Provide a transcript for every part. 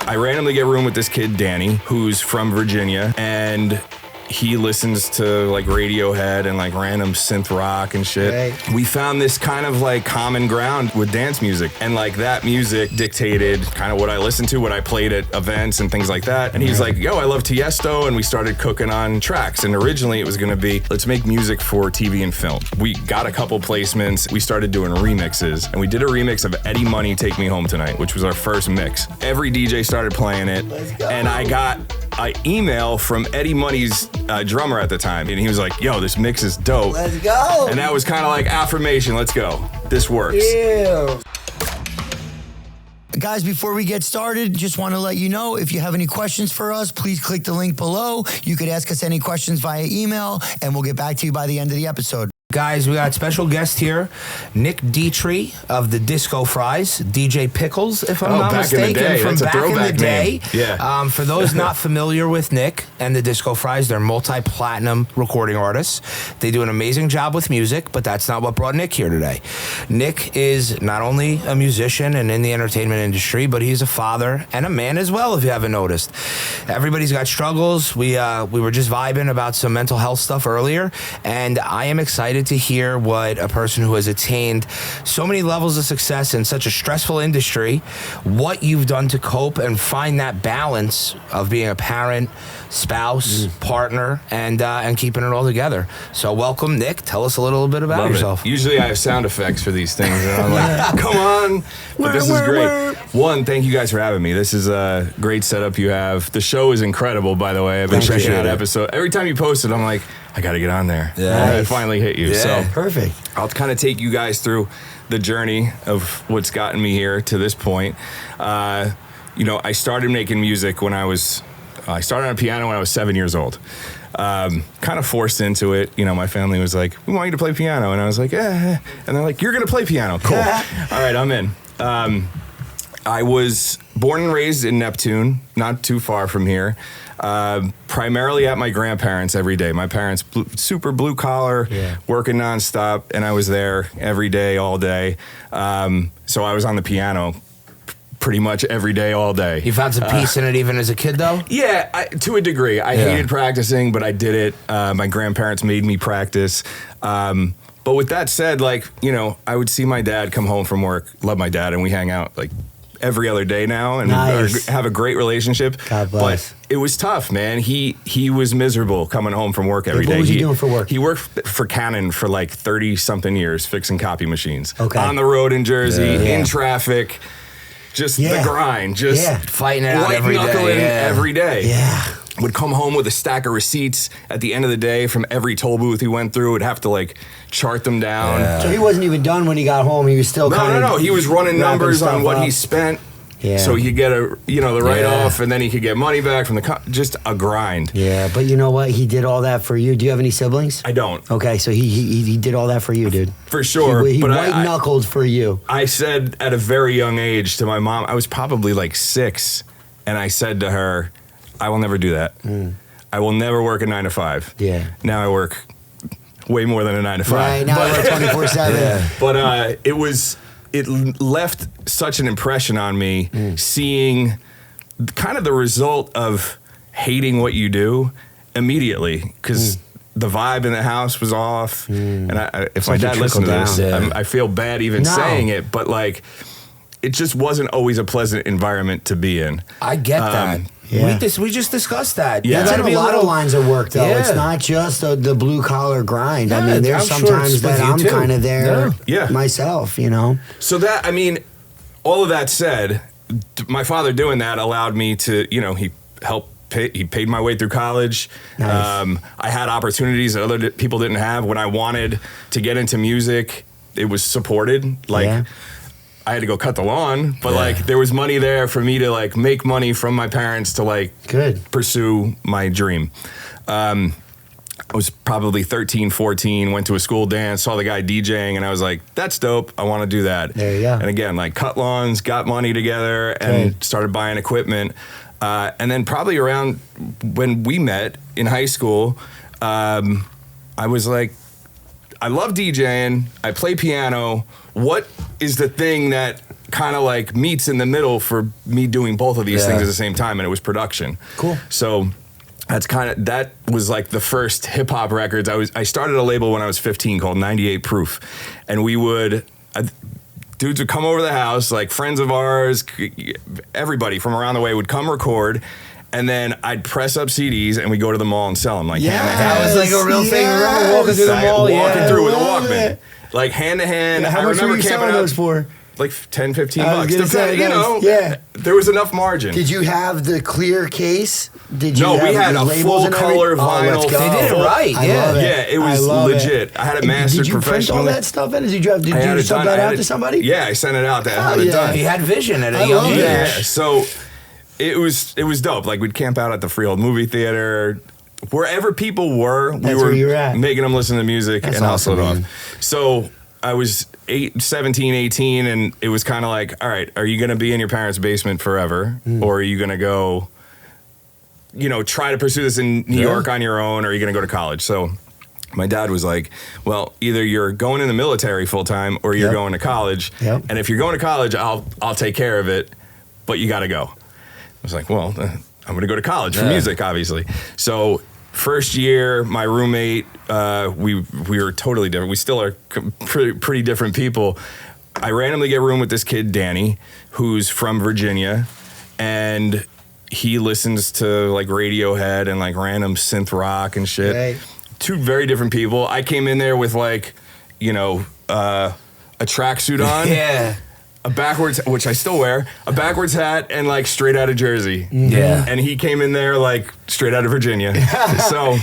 I randomly get a room with this kid, Danny, who's from Virginia, and he listens to like Radiohead and like random synth rock and shit. Right. We found this kind of like common ground with dance music, and like that music dictated kind of what I listened to, what I played at events and things like that. And he's like, yo, I love Tiesto, and we started cooking on tracks. And originally it was gonna be, let's make music for TV and film. We got a couple placements. We started doing remixes, and we did a remix of Eddie Money, Take Me Home Tonight, which was our first mix. Every DJ started playing it, and I got an email from Eddie Money's drummer at the time, and he was like, yo, this mix is dope. Let's go. And that was kind of like affirmation. Let's go. This works. Ew. Guys, before we get started, just want to let you know, if you have any questions for us, please click the link below. You could ask us any questions via email, and we'll get back to you by the end of the episode. Guys, we got special guest here, Nick Ditri of the Disco Fries, DJ Pickles, if I'm not back in the mistaken, day. from That's a back in the throwback day. name. Yeah. For those not familiar with Nick and the Disco Fries, they're multi-platinum recording artists. They do an amazing job with music, but that's not what brought Nick here today. Nick is not only a musician and in the entertainment industry, but he's a father and a man as well, if you haven't noticed. Everybody's got struggles. We were just vibing about some mental health stuff earlier, and I am excited to hear what a person who has attained so many levels of success in such a stressful industry, what you've done to cope and find that balance of being a parent, spouse, partner, and keeping it all together. So welcome, Nick. Tell us a little bit about Love yourself. it. Usually I have sound effects for these things, and I'm like, come on. But this is great. One, thank you guys for having me. This is a great setup you have. The show is incredible, by the way. I've been checking out episodes. Every time you post it, I'm like, I got to get on there. Yeah. It finally hit you. Yeah. So Perfect. I'll kind of take you guys through the journey of what's gotten me here to this point. I started making music when I started on piano when I was 7 years old. Kind of forced into it. My family was like, we want you to play piano. And I was like, eh. And they're like, you're going to play piano. Cool. All right, I'm in. I was born and raised in Neptune, not too far from here. Primarily at my grandparents' every day. My parents, super blue collar, working nonstop, and I was there every day, all day. So I was on the piano pretty much every day, all day. You found some peace in it even as a kid, though? Yeah, to a degree. I hated practicing, but I did it. My grandparents made me practice. But with that said, I would see my dad come home from work, love my dad, and we hang out every other day now and have a great relationship. God bless. But it was tough, man. He was miserable coming home from work every day. What was he doing for work? He worked for Canon for 30-something years, fixing copy machines. Okay. On the road in Jersey, in traffic, just the grind, fighting it out every white-knuckling every day. Yeah. Would come home with a stack of receipts at the end of the day from every toll booth he went through. Would have to chart them down. So he wasn't even done when he got home. He was still No. He was running numbers on what he spent. Yeah. So he could get the write-off, and then he could get money back from just a grind. Yeah, but you know what? He did all that for you. Do you have any siblings? I don't. Okay, so he did all that for you, dude. For sure. He but white-knuckled for you. I said at a very young age to my mom, I was probably 6, and I said to her, I will never do that. I will never work a 9 to 5. Yeah. Now I work way more than a 9 to 5. Right, now I work 24/7. But it left such an impression on me seeing kind of the result of hating what you do immediately, because the vibe in the house was off. And if my dad listened to this, I feel bad even saying it, but it just wasn't always a pleasant environment to be in. I get that. Yeah. We just discussed that. Yeah. That's a lot of lines of work, though. Yeah. It's not just the blue collar grind. Yeah, I mean, there's I'm sure sometimes it's that with you I'm too. kind of there Yeah. myself, So all of that said, my father doing that allowed me to, he paid my way through college. Nice. I had opportunities that other people didn't have. When I wanted to get into music, it was supported. I had to go cut the lawn, but there was money there for me to make money from my parents to Good. pursue my dream. I was probably 13, 14, went to a school dance, saw the guy DJing, and I was like, that's dope. I want to do that. There you go. And again, cut lawns, got money together, and started buying equipment. And then probably around when we met in high school, I was like, I love DJing. I play piano. What is the thing that kind of like meets in the middle for me doing both of these things at the same time, and it was production. Cool. So that was like the first hip hop records. I started a label when I was 15 called 98 Proof, and we would. Dudes would come over the house, like friends of ours, everybody from around the way would come record, and then I'd press up CDs and we'd go to the mall and sell them. Like hand to hand. That was like a real thing. Remember walking through the mall? Walking through with a Love Walkman. it. Like hand to hand. How I much were remember you camping selling out those for? like 10, 15 I was bucks. gonna say, You know, yeah. there was enough margin. Did you have the clear case? Did you No, we have had the a labels full and color everything? vinyl. Let's go. They did it right, I yeah. love it. Yeah, it was I love legit. It. I had it mastered Did you print all professionally. that stuff in? Did you I had it sub done. that I out had to it- somebody? Yeah, I sent it out to have it yeah. done. He had vision at a I young love age. that. Yeah, so it was dope. Like we'd camp out at the Freehold movie theater. Wherever people were, That's we where you were were at. making them listen to music That's and hustle it awesome, off. man. So I was 17, 18, and it was kind of like, all right, are you going to be in your parents' basement forever? Or are you going to go, try to pursue this in New York on your own, or are you going to go to college? So my dad was like, well, either you're going in the military full time or you're Yep. going to college. Yep. And if you're going to college, I'll take care of it, but you got to go. I was like, well, I'm going to go to college for music, obviously. So first year, my roommate, we were totally different. We still are pretty different people. I randomly get a room with this kid, Danny, who's from Virginia, and he listens to like Radiohead and like random synth rock and shit. Right. Two very different people. I came in there with like, a tracksuit on. Yeah. A backwards, which I still wear, a backwards hat, and like straight out of Jersey. Yeah. And he came in there like straight out of Virginia. So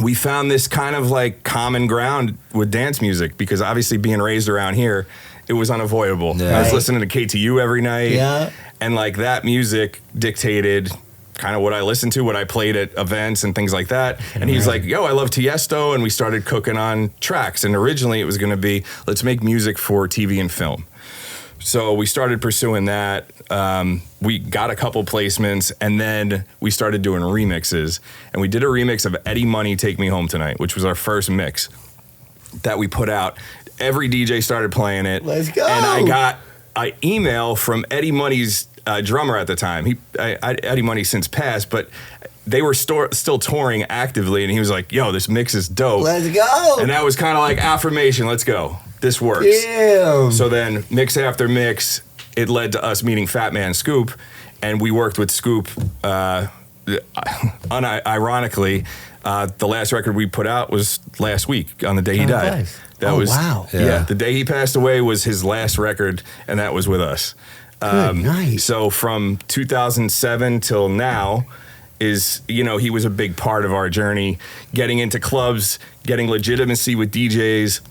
we found this kind of like common ground with dance music because obviously being raised around here, it was unavoidable. Yeah. I was Right. listening to KTU every night. Yeah. And like that music dictated kind of what I listened to, what I played at events and things like that. And he's like, yo, I love Tiesto. And we started cooking on tracks. And originally it was going to be, let's make music for TV and film. So we started pursuing that. We got a couple placements, and then we started doing remixes. And we did a remix of Eddie Money, Take Me Home Tonight, which was our first mix that we put out. Every DJ started playing it. Let's go. And I got an email from Eddie Money's drummer at the time. Eddie Money since passed, but they were still touring actively. And he was like, yo, this mix is dope. Let's go. And that was kind of like affirmation. Let's go. This works. Damn. So then, mix after mix, it led to us meeting Fat Man Scoop, and we worked with Scoop. Unironically, the last record we put out was last week on the day he died. nice. That Oh, was wow. Yeah, the day he passed away was his last record, and that was with us. Nice. So from 2007 till now. He was a big part of our journey, getting into clubs, getting legitimacy with DJs,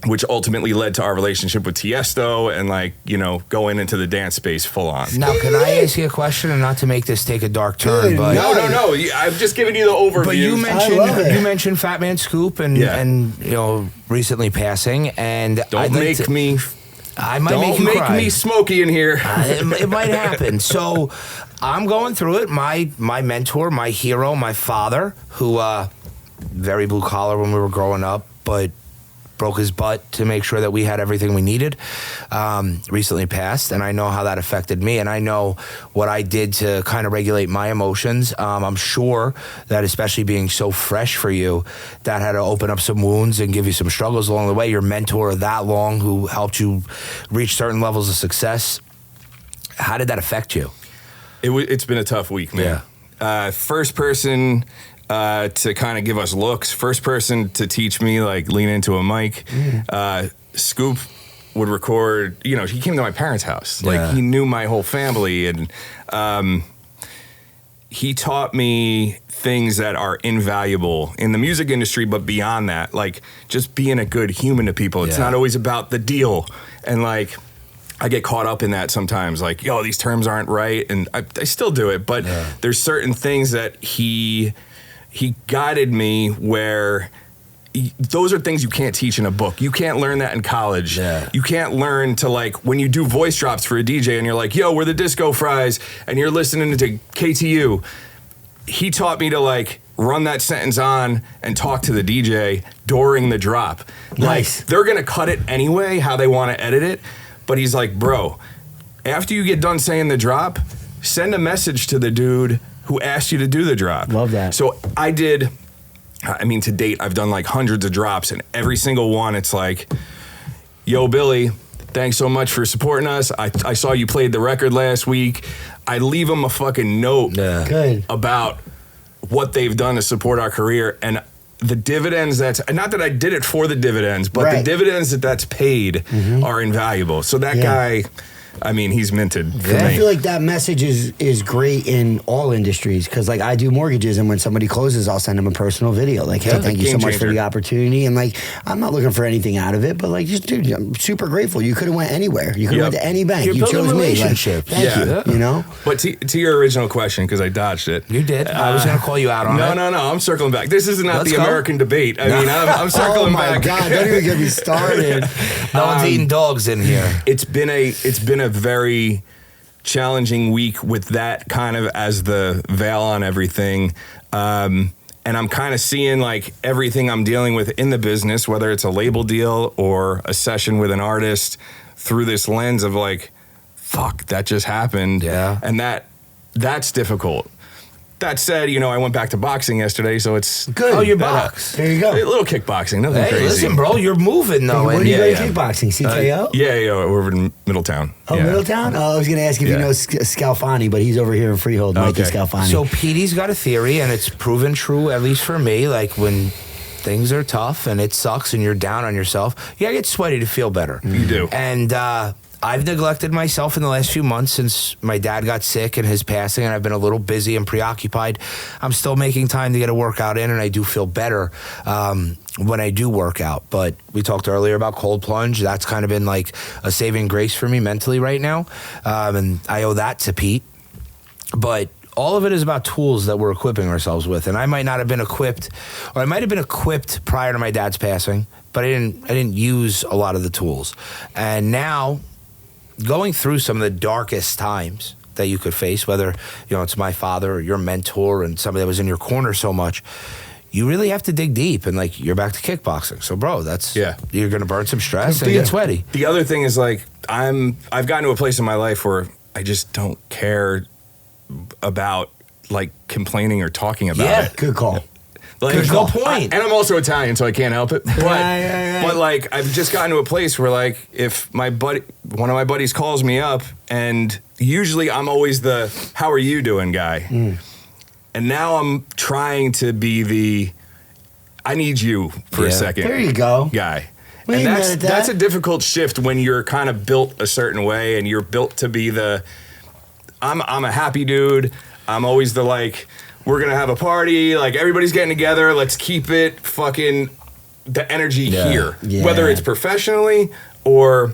which ultimately led to our relationship with Tiesto and going into the dance space full on. Now, can I ask you a question, and not to make this take a dark turn, Good but No. I'm just giving you the overview. but you love it. mentioned Fat Man Scoop and Yeah. and recently passing, and Don't I'd like make to- me. I might Don't make you make cry. me smoky in here. It might happen. So I'm going through it. My mentor, my hero, my father, who very blue collar when we were growing up, but broke his butt to make sure that we had everything we needed, recently passed. And I know how that affected me. And I know what I did to kind of regulate my emotions. I'm sure that especially being so fresh for you, that had to open up some wounds and give you some struggles along the way. Your mentor that long who helped you reach certain levels of success. How did that affect you? It's been a tough week, man. First person to kind of give us looks. First person to teach me lean into a mic. Scoop would record. He came to my parents' house. He knew my whole family, and he taught me things that are invaluable in the music industry, but beyond that, just being a good human to people. It's not always about the deal, and I get caught up in that sometimes, yo, these terms aren't right, and I still do it, but there's certain things that he guided me where those are things you can't teach in a book. You can't learn that in college. Yeah. You can't learn to when you do voice drops for a DJ and you're like, yo, we're the Disco Fries, and you're listening to KTU. He taught me to run that sentence on and talk to the DJ during the drop. Nice. They're gonna cut it anyway, how they want to edit it. But he's like, bro, after you get done saying the drop, send a message to the dude who asked you to do the drop. Love that. So to date, I've done like hundreds of drops, and every single one, it's like, yo, Billy, thanks so much for supporting us. I saw you played the record last week. I leave them a fucking note Good. about what they've done to support our career, and the dividends not that I did it for the dividends, but the dividends that's paid are invaluable. So that guy, I mean, he's minted for me. I feel like that message is great in all industries, because like I do mortgages, and when somebody closes, I'll send them a personal video like, hey, thank you so much for the opportunity, and like I'm not looking for anything out of it, but like, just dude, I'm super grateful. You could have went anywhere. You could have went to any bank. You chose me. Relationships. Like, thank you. You know. But to your original question, because I dodged it. You did. I was going to call you out on it. No. I'm circling back. This is not Let's the go. American debate. I mean, I'm circling back. Oh my God! Don't even get me started. No one's eating dogs in here. It's been a very challenging week with that kind of as the veil on everything. And I'm kind of seeing like everything I'm dealing with in the business, whether it's a label deal or a session with an artist, through this lens of like, fuck, that just happened. Yeah. And that's difficult. That said, I went back to boxing yesterday, so it's Good. Oh, you better. box. There you go. A little kickboxing, nothing Hey, crazy. listen, bro, you're moving though. Where And do you go yeah. to kickboxing? CKO? Yeah, we're over in Middletown. Oh, yeah. Middletown? Oh, I was going to ask if you Yeah. know Scalfani, but he's over here in Freehold, Mikey Okay. Scalfani. So Petey's got a theory, and it's proven true, at least for me. Like when things are tough and it sucks and you're down on yourself, you gotta get sweaty to feel better. You do. And I've neglected myself in the last few months since my dad got sick and his passing, and I've been a little busy and preoccupied. I'm still making time to get a workout in, and I do feel better when I do work out. But we talked earlier about cold plunge. That's kind of been like a saving grace for me mentally right now, and I owe that to Pete. But all of it is about tools that we're equipping ourselves with, and I might not have been equipped, or I might have been equipped prior to my dad's passing, but I didn't use a lot of the tools. And now, going through some of the darkest times that you could face, whether it's my father or your mentor and somebody that was in your corner so much, you really have to dig deep, and like you're back to kickboxing. So bro, you're gonna burn some stress and get sweaty. The other thing is like I've gotten to a place in my life where I just don't care about like complaining or talking about it. Good call. Like, There's no point. And I'm also Italian, so I can't help it. But Right. but like I've just gotten to a place where like if one of my buddies calls me up, and usually I'm always the "How are you doing?" guy. And now I'm trying to be the "I need you for a second" There you go. guy. We And ain't mad at that. that's a difficult shift when you're kind of built a certain way, and you're built to be the I'm a happy dude. I'm always the like, we're gonna have a party, like everybody's getting together, let's keep it fucking the energy here. Yeah. Whether it's professionally or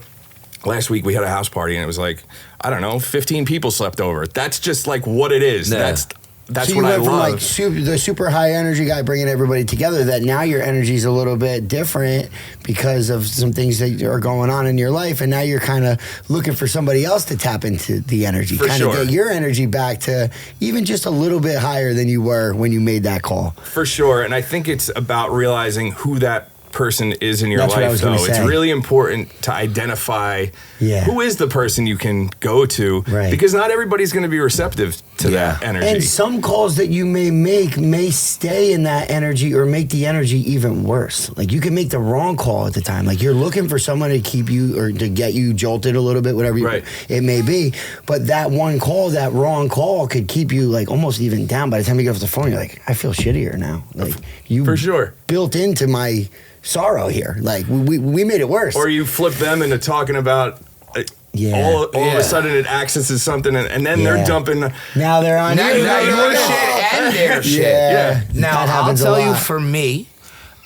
last week we had a house party and it was like, I don't know, 15 people slept over. That's just like what it is. Yeah. That's So you what I went from love. like the super high energy guy bringing everybody together, that now your energy's a little bit different because of some things that are going on in your life, and now you're kind of looking for somebody else to tap into the energy, For kind of sure. get your energy back to even just a little bit higher than you were when you made that call. For sure. And I think it's about realizing who that person is in your That's what I life, was gonna though. It's say. really important to identify Yeah. who is the person you can go to, Right. because not everybody's going to be receptive to that energy. And some calls that you may make may stay in that energy or make the energy even worse. Like you can make the wrong call at the time. Like you're looking for someone to keep you or to get you jolted a little bit, whatever Right. it may be. But that one call, that wrong call could keep you like almost even down. By the time you get off the phone, you're like, I feel shittier now. Like you For sure. built into my sorrow here. Like we made it worse. Or you flip them into talking about all of a sudden it accesses something, and then they're dumping. Now they're on Now you. you got your shit and their shit. Yeah. Now, That I'll happens a tell you, lot. for me,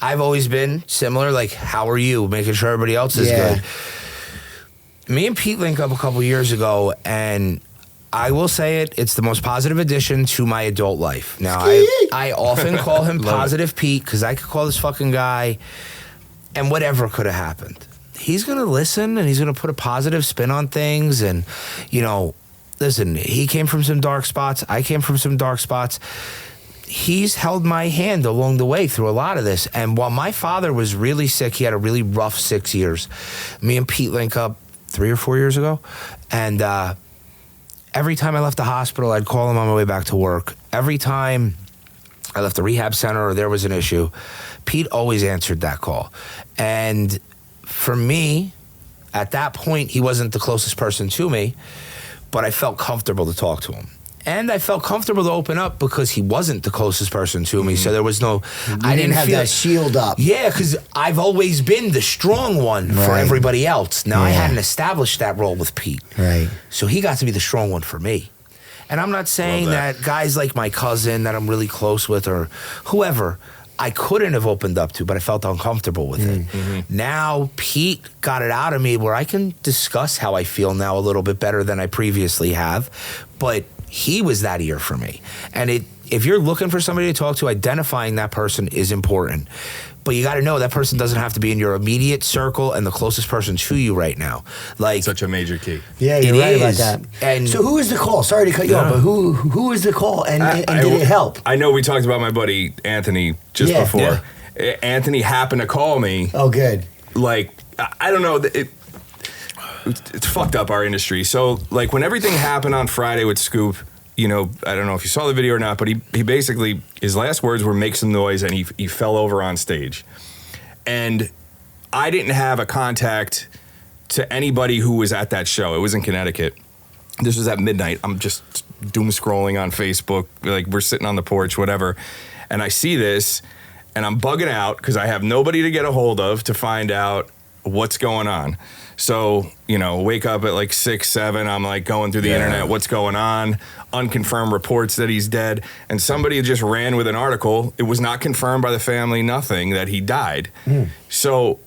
I've always been similar, like, how are you? Making sure everybody else is Yeah. good. Me and Pete linked up a couple years ago, and I will say it's the most positive addition to my adult life. Now, I often call him Positive Pete, because I could call this fucking guy, and whatever could have happened. He's going to listen, and he's going to put a positive spin on things, and, listen, he came from some dark spots. I came from some dark spots. He's held my hand along the way through a lot of this. And while my father was really sick, he had a really rough 6 years. Me and Pete link up 3 or 4 years ago. And every time I left the hospital, I'd call him on my way back to work. Every time I left the rehab center or there was an issue, Pete always answered that call. And for me, at that point, he wasn't the closest person to me, but I felt comfortable to talk to him. And I felt comfortable to open up because he wasn't the closest person to me. So there was no... I didn't have that shield up. Yeah, because I've always been the strong one for everybody else. Now, I hadn't established that role with Pete. Right. So he got to be the strong one for me. And I'm not saying that guys like my cousin that I'm really close with or whoever, I couldn't have opened up to, but I felt uncomfortable with it. Now, Pete got it out of me where I can discuss how I feel now a little bit better than I previously have. But he was that ear for me. And if you're looking for somebody to talk to, identifying that person is important. But you got to know that person doesn't have to be in your immediate circle and the closest person to you right now. Like, such a major key. Yeah, you're right about that. And so who was the call? Sorry to cut you off, but who was the call? And did it help? I know we talked about my buddy Anthony just before. Yeah. Anthony happened to call me. Oh, good. Like, I don't know. It's fucked up, our industry. So, like, when everything happened on Friday with Scoop, you know, I don't know if you saw the video or not, but he basically, his last words were make some noise, and he fell over on stage. And I didn't have a contact to anybody who was at that show. It was in Connecticut. This was at midnight. I'm just doom scrolling on Facebook. Like, we're sitting on the porch, whatever. And I see this, and I'm bugging out because I have nobody to get a hold of to find out what's going on. So, you know, wake up at like 6, 7, I'm like going through the internet, what's going on, unconfirmed reports that he's dead, and somebody just ran with an article. It was not confirmed by the family, nothing, that he died. So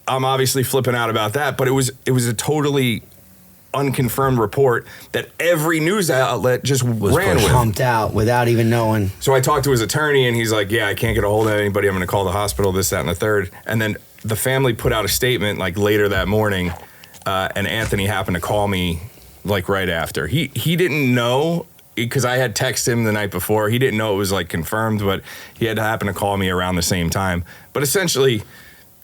I'm obviously flipping out about that, but it was a totally unconfirmed report that every news outlet just ran with. Pumped out without even knowing. So I talked to his attorney, and he's like, yeah, I can't get a hold of anybody. I'm going to call the hospital, this, that, and the third. And then the family put out a statement like later that morning, and Anthony happened to call me like right after. He didn't know, because I had texted him the night before. He didn't know it was like confirmed, but he had to happen to call me around the same time. But essentially,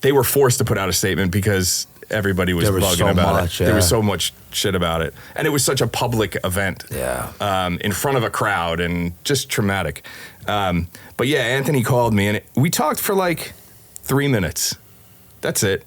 they were forced to put out a statement because everybody was bugging about it. There was so much shit about it. And it was such a public event. In front of a crowd, and just traumatic. But yeah, Anthony called me, and we talked for like 3 minutes. That's it.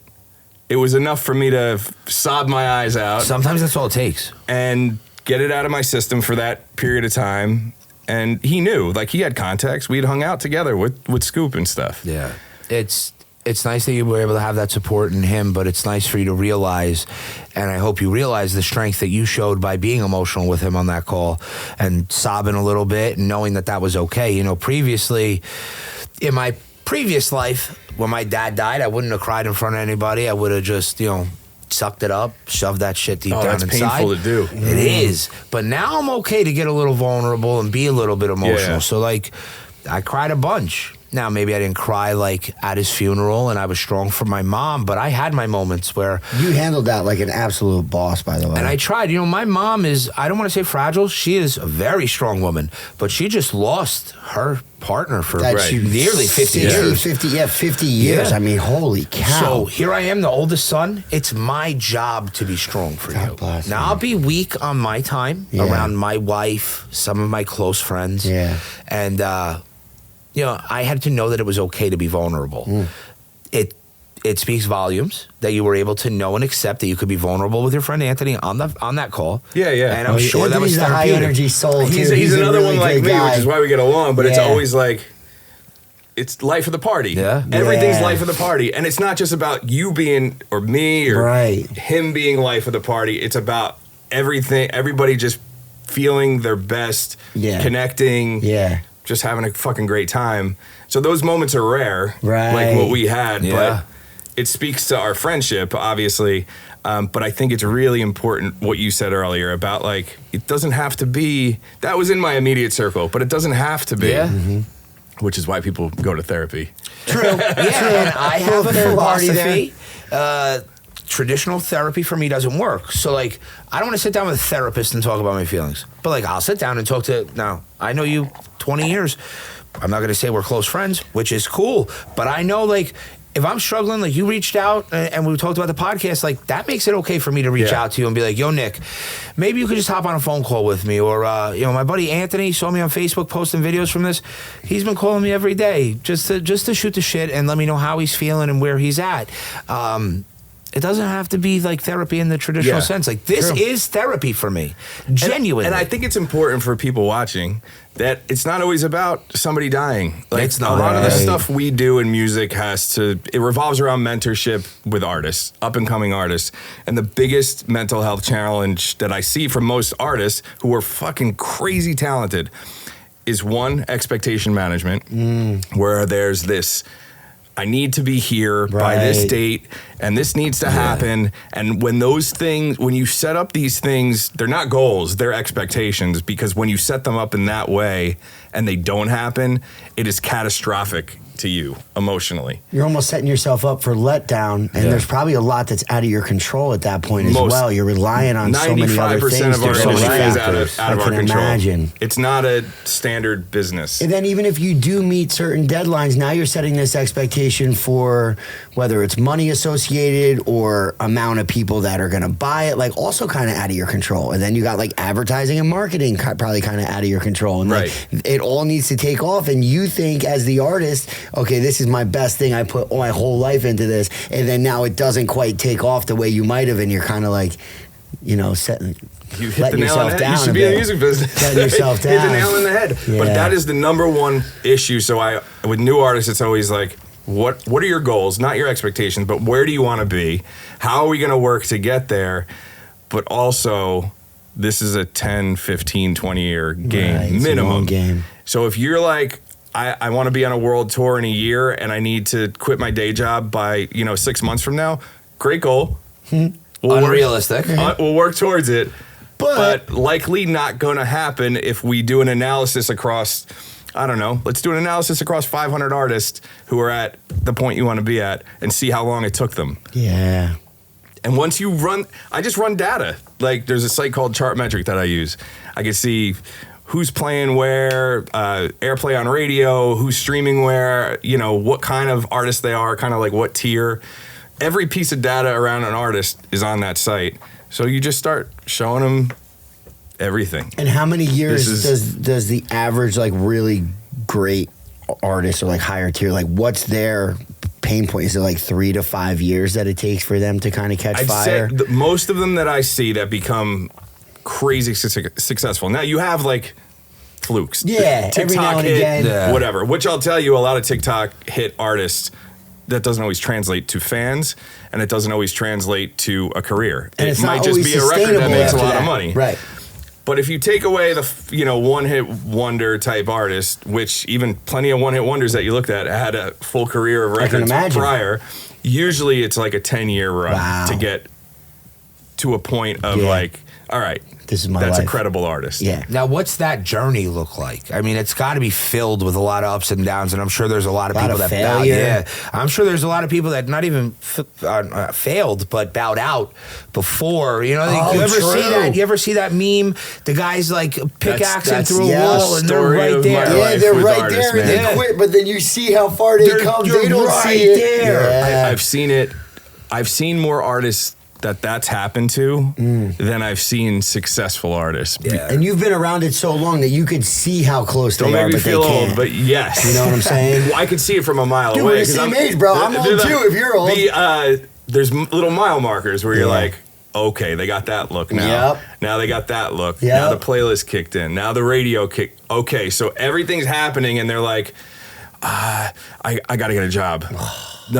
It was enough for me to sob my eyes out. Sometimes that's all it takes. And get it out of my system for that period of time. And he knew, like, he had contacts. We had hung out together with Scoop and stuff. Yeah. It's nice that you were able to have that support in him, but it's nice for you to realize, and I hope you realize the strength that you showed by being emotional with him on that call and sobbing a little bit and knowing that was okay. You know, previously, in my previous life, when my dad died, I wouldn't have cried in front of anybody. I would have just, you know, sucked it up, shoved that shit deep down inside. That's painful to do. It is. But now I'm okay to get a little vulnerable and be a little bit emotional. So, like, I cried a bunch. Now, maybe I didn't cry like at his funeral, and I was strong for my mom, but I had my moments where... You handled that like an absolute boss, by the way. And I tried. You know, my mom is, I don't want to say fragile. She is a very strong woman, but she just lost her partner for nearly 50 years. 50 years. Yeah. I mean, holy cow. So here I am, the oldest son. It's my job to be strong for you. Bless now, I'll be weak on my time around my wife, some of my close friends. Yeah. And, you know, I had to know that it was okay to be vulnerable. It speaks volumes that you were able to know and accept that you could be vulnerable with your friend Anthony on that call. Yeah. And I'm sure that was a high energy soul. He's another really one like me, guy. which is why we get along. But it's always like, it's life of the party. Yeah. Everything's life of the party, and it's not just about you being or me or him being life of the party. It's about everything. Everybody just feeling their best, connecting. Yeah. Just having a fucking great time. So those moments are rare, like what we had, but it speaks to our friendship, obviously. But I think it's really important what you said earlier about, like, it doesn't have to be, that was in my immediate circle, but it doesn't have to be. Yeah. Which is why people go to therapy. True. And I have a philosophy. Traditional therapy for me doesn't work. So, like, I don't want to sit down with a therapist and talk about my feelings. But, like, I'll sit down and talk to, now, I know you 20 years. I'm not going to say we're close friends, which is cool. But I know, like, if I'm struggling, like you reached out and we talked about the podcast, like that makes it okay for me to reach out to you and be like, yo, Nick, maybe you could just hop on a phone call with me. Or, my buddy Anthony saw me on Facebook posting videos from this. He's been calling me every day just to shoot the shit and let me know how he's feeling and where he's at. It doesn't have to be like therapy in the traditional sense. Like this is therapy for me, genuinely. And I think it's important for people watching that it's not always about somebody dying. Like it's not. A lot of the stuff we do in music it revolves around mentorship with artists, up and coming artists. And the biggest mental health challenge that I see from most artists who are fucking crazy talented is one, expectation management, where there's this, I need to be here by this date, and this needs to happen. And when you set up these things, they're not goals, they're expectations, because when you set them up in that way and they don't happen, it is catastrophic to you emotionally. You're almost setting yourself up for letdown, and there's probably a lot that's out of your control at that point as well. You're relying on so many other things. 95% of our industry is out of our control. Imagine. It's not a standard business. And then even if you do meet certain deadlines, now you're setting this expectation for whether it's money associated or amount of people that are going to buy it, like also kind of out of your control. And then you got like advertising and marketing probably kind of out of your control. And like, it all needs to take off. And you think as the artist, okay, this is my best thing. I put my whole life into this. And then now it doesn't quite take off the way you might have. And you're kind of like, setting... You hit the nail on the head. You should be in the music business. Letting yourself down. Hit the nail in the head. Yeah. But that is the number one issue. So with new artists, it's always like, what are your goals? Not your expectations, but where do you want to be? How are we going to work to get there? But also, this is a 10, 15, 20-year game, minimum. A long game. So if you're like, I want to be on a world tour in a year and I need to quit my day job by 6 months from now, great goal. Unrealistic. We'll work towards it. But likely not going to happen if we do an analysis across, I don't know, let's do an analysis across 500 artists who are at the point you want to be at and see how long it took them. Yeah. And once you I just run data. Like there's a site called Chartmetric that I use. I can see who's playing where, airplay on radio, who's streaming where, what kind of artist they are, kind of like what tier. Every piece of data around an artist is on that site. So you just start showing them everything. And how many years does the average like really great artist or like higher tier, like what's their pain point? Is it like 3 to 5 years that it takes for them to kind of catch fire? I'd say most of them that I see that become crazy successful. Now you have like flukes. Yeah, TikTok every now and hit, again. Whatever. Which I'll tell you, a lot of TikTok hit artists, that doesn't always translate to fans, and it doesn't always translate to a career. And it might just be a record that makes a lot of money. Right. But if you take away the one-hit wonder type artist, which even plenty of one-hit wonders that you looked at had a full career of records prior, usually it's like a 10-year run to get to a point of like, all right, this is my that's life. A credible artist. Yeah. Now, what's that journey look like? I mean, it's got to be filled with a lot of ups and downs, and I'm sure there's a lot of people that bowed. Yeah, I'm sure there's a lot of people that not even failed, but bowed out before. You ever see that? You ever see that meme? The guy's like pickaxing through a wall, and they're right there. Yeah, they're right there, and they quit. But then you see how far they come. They don't see it there. Yeah. I've seen it. I've seen more artists that's happened to than I've seen successful artists. Yeah. And you've been around it so long that you could see how close they are, but Don't make me feel old, but yes. You know what I'm saying? I could see it from a mile away. We're the same age, bro. I'm old too if you're old. There's little mile markers where you're like, okay, they got that look now. Yep. Now they got that look. Yep. Now the playlist kicked in. Now the radio kicked. Okay, so everything's happening and they're like, I got to get a job.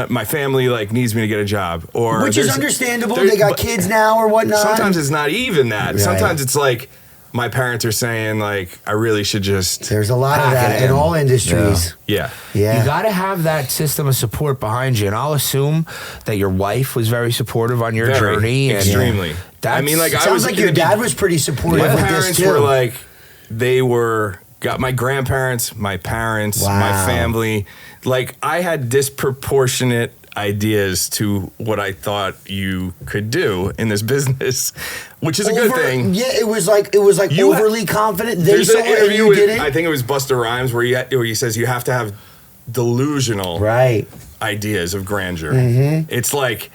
My family needs me to get a job, which is understandable. They got kids now or whatnot. Sometimes it's not even that. Right. Sometimes it's like my parents are saying I really should just. There's a lot of that in all industries. Yeah. You got to have that system of support behind you, and I'll assume that your wife was very supportive on your journey. Extremely. I mean, it sounds like your dad was pretty supportive. My with parents this too. were got my grandparents, my parents, my family. I had disproportionate ideas to what I thought you could do in this business, which is a good thing. Yeah, it was overly confident. They saw it and you didn't. I think it was Busta Rhymes where he says you have to have delusional ideas of grandeur. It's like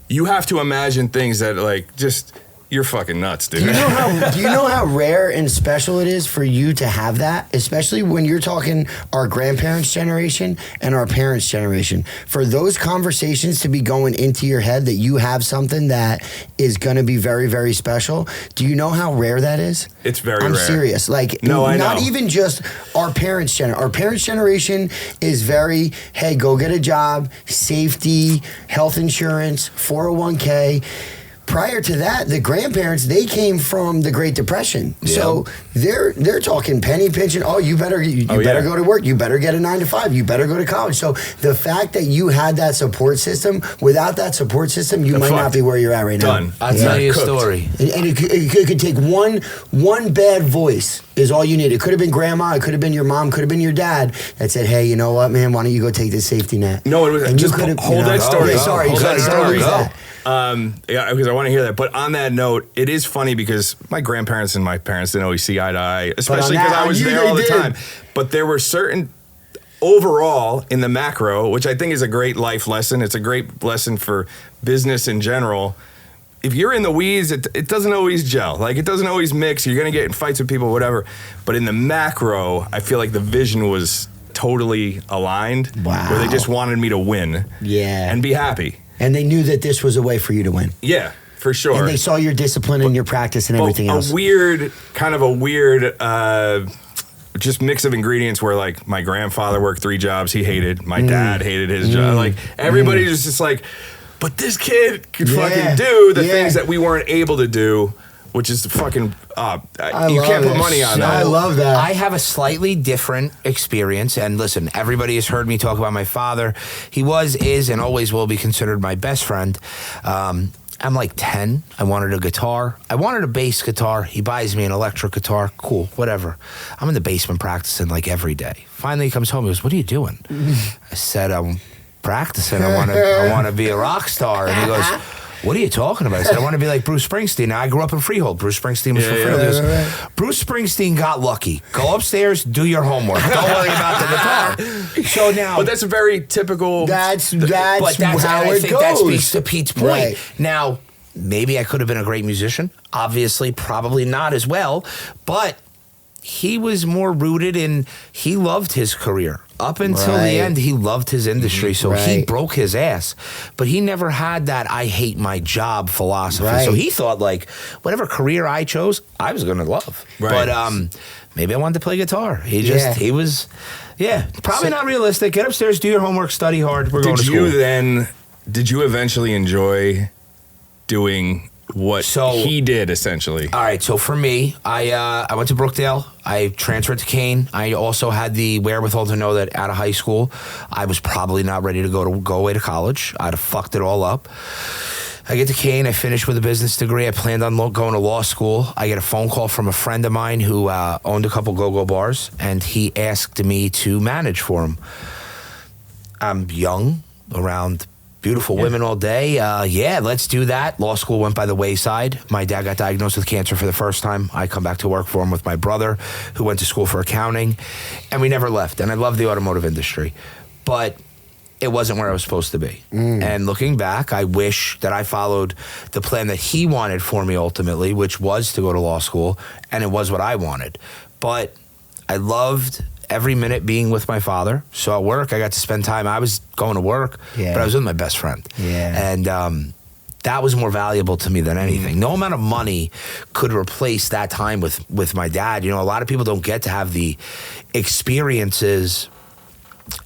you have to imagine things that like just you're fucking nuts, dude. Do you know how rare and special it is for you to have that, especially when you're talking our grandparents' generation and our parents' generation? For those conversations to be going into your head that you have something that is going to be very, very special. Do you know how rare that is? It's very rare. I'm serious. Like, not even just our parents' generation. Our parents' generation is very, hey, go get a job, safety, health insurance, 401k. Prior to that, the grandparents, they came from the Great Depression. Yep. So they're talking penny pinching. Oh, you better go to work. You better get a 9 to 5. You better go to college. So the fact that you had that support system, without that support system, you might not be where you're at right now. Done. I'll tell you a story. And it could take one bad voice is all you need. It could have been grandma. It could have been your mom. Could have been your dad that said, hey, you know what, man? Why don't you go take this safety net? No, it was and just hold that story. Sorry. Yeah, because I want to hear that. But on that note, it is funny because my grandparents and my parents didn't always see eye to eye, especially because I was there all the time. But there were certain, overall, in the macro, which I think is a great life lesson. It's a great lesson for business in general. If you're in the weeds, it doesn't always gel. Like, it doesn't always mix. You're going to get in fights with people, whatever. But in the macro, I feel like the vision was totally aligned. Wow. Where they just wanted me to win. Yeah. And be happy. And they knew that this was a way for you to win. Yeah, for sure. And they saw your discipline and your practice and everything else. A weird just mix of ingredients where, like, my grandfather worked 3 jobs he hated. My dad hated his job. Like, everybody was just like, but this kid could fucking do the things that we weren't able to do, which is fucking, you can't put money on that. I love that. I have a slightly different experience. And listen, everybody has heard me talk about my father. He was, is, and always will be considered my best friend. I'm like 10. I wanted a guitar. I wanted a bass guitar. He buys me an electric guitar. Cool, whatever. I'm in the basement practicing like every day. Finally, he comes home. He goes, what are you doing? I said, I'm practicing. I want to be a rock star. And he goes, what are you talking about? I said, I want to be like Bruce Springsteen. Now, I grew up in Freehold. Bruce Springsteen was from Freehold. He goes, Bruce Springsteen got lucky. Go upstairs, do your homework. Don't worry about the guitar. So now, but that's a very typical. That's how it goes. That speaks to Pete's point. Right. Now, maybe I could have been a great musician. Obviously, probably not as well. But he was more rooted in, he loved his career. Up until the end, he loved his industry, so he broke his ass. But he never had that I hate my job philosophy. So he thought, like, whatever career I chose, I was going to love. But maybe I wanted to play guitar. He was probably not realistic. Get upstairs, do your homework, study hard. We're going to school. Did you eventually enjoy doing what he did, essentially? All right, so for me, I went to Brookdale. I transferred to Kane. I also had the wherewithal to know that out of high school, I was probably not ready to go away to college. I'd have fucked it all up. I get to Kane. I finished with a business degree. I planned on going to law school. I get a phone call from a friend of mine who owned a couple go-go bars, and he asked me to manage for him. I'm young, around beautiful women all day. Let's do that. Law school went by the wayside. My dad got diagnosed with cancer for the first time. I come back to work for him with my brother, who went to school for accounting, and we never left. And I love the automotive industry, but it wasn't where I was supposed to be. And looking back, I wish that I followed the plan that he wanted for me ultimately, which was to go to law school, and it was what I wanted. But I loved every minute being with my father. So at work, I got to spend time. I was going to work, but I was with my best friend. And that was more valuable to me than anything. No amount of money could replace that time with my dad. You know, a lot of people don't get to have the experiences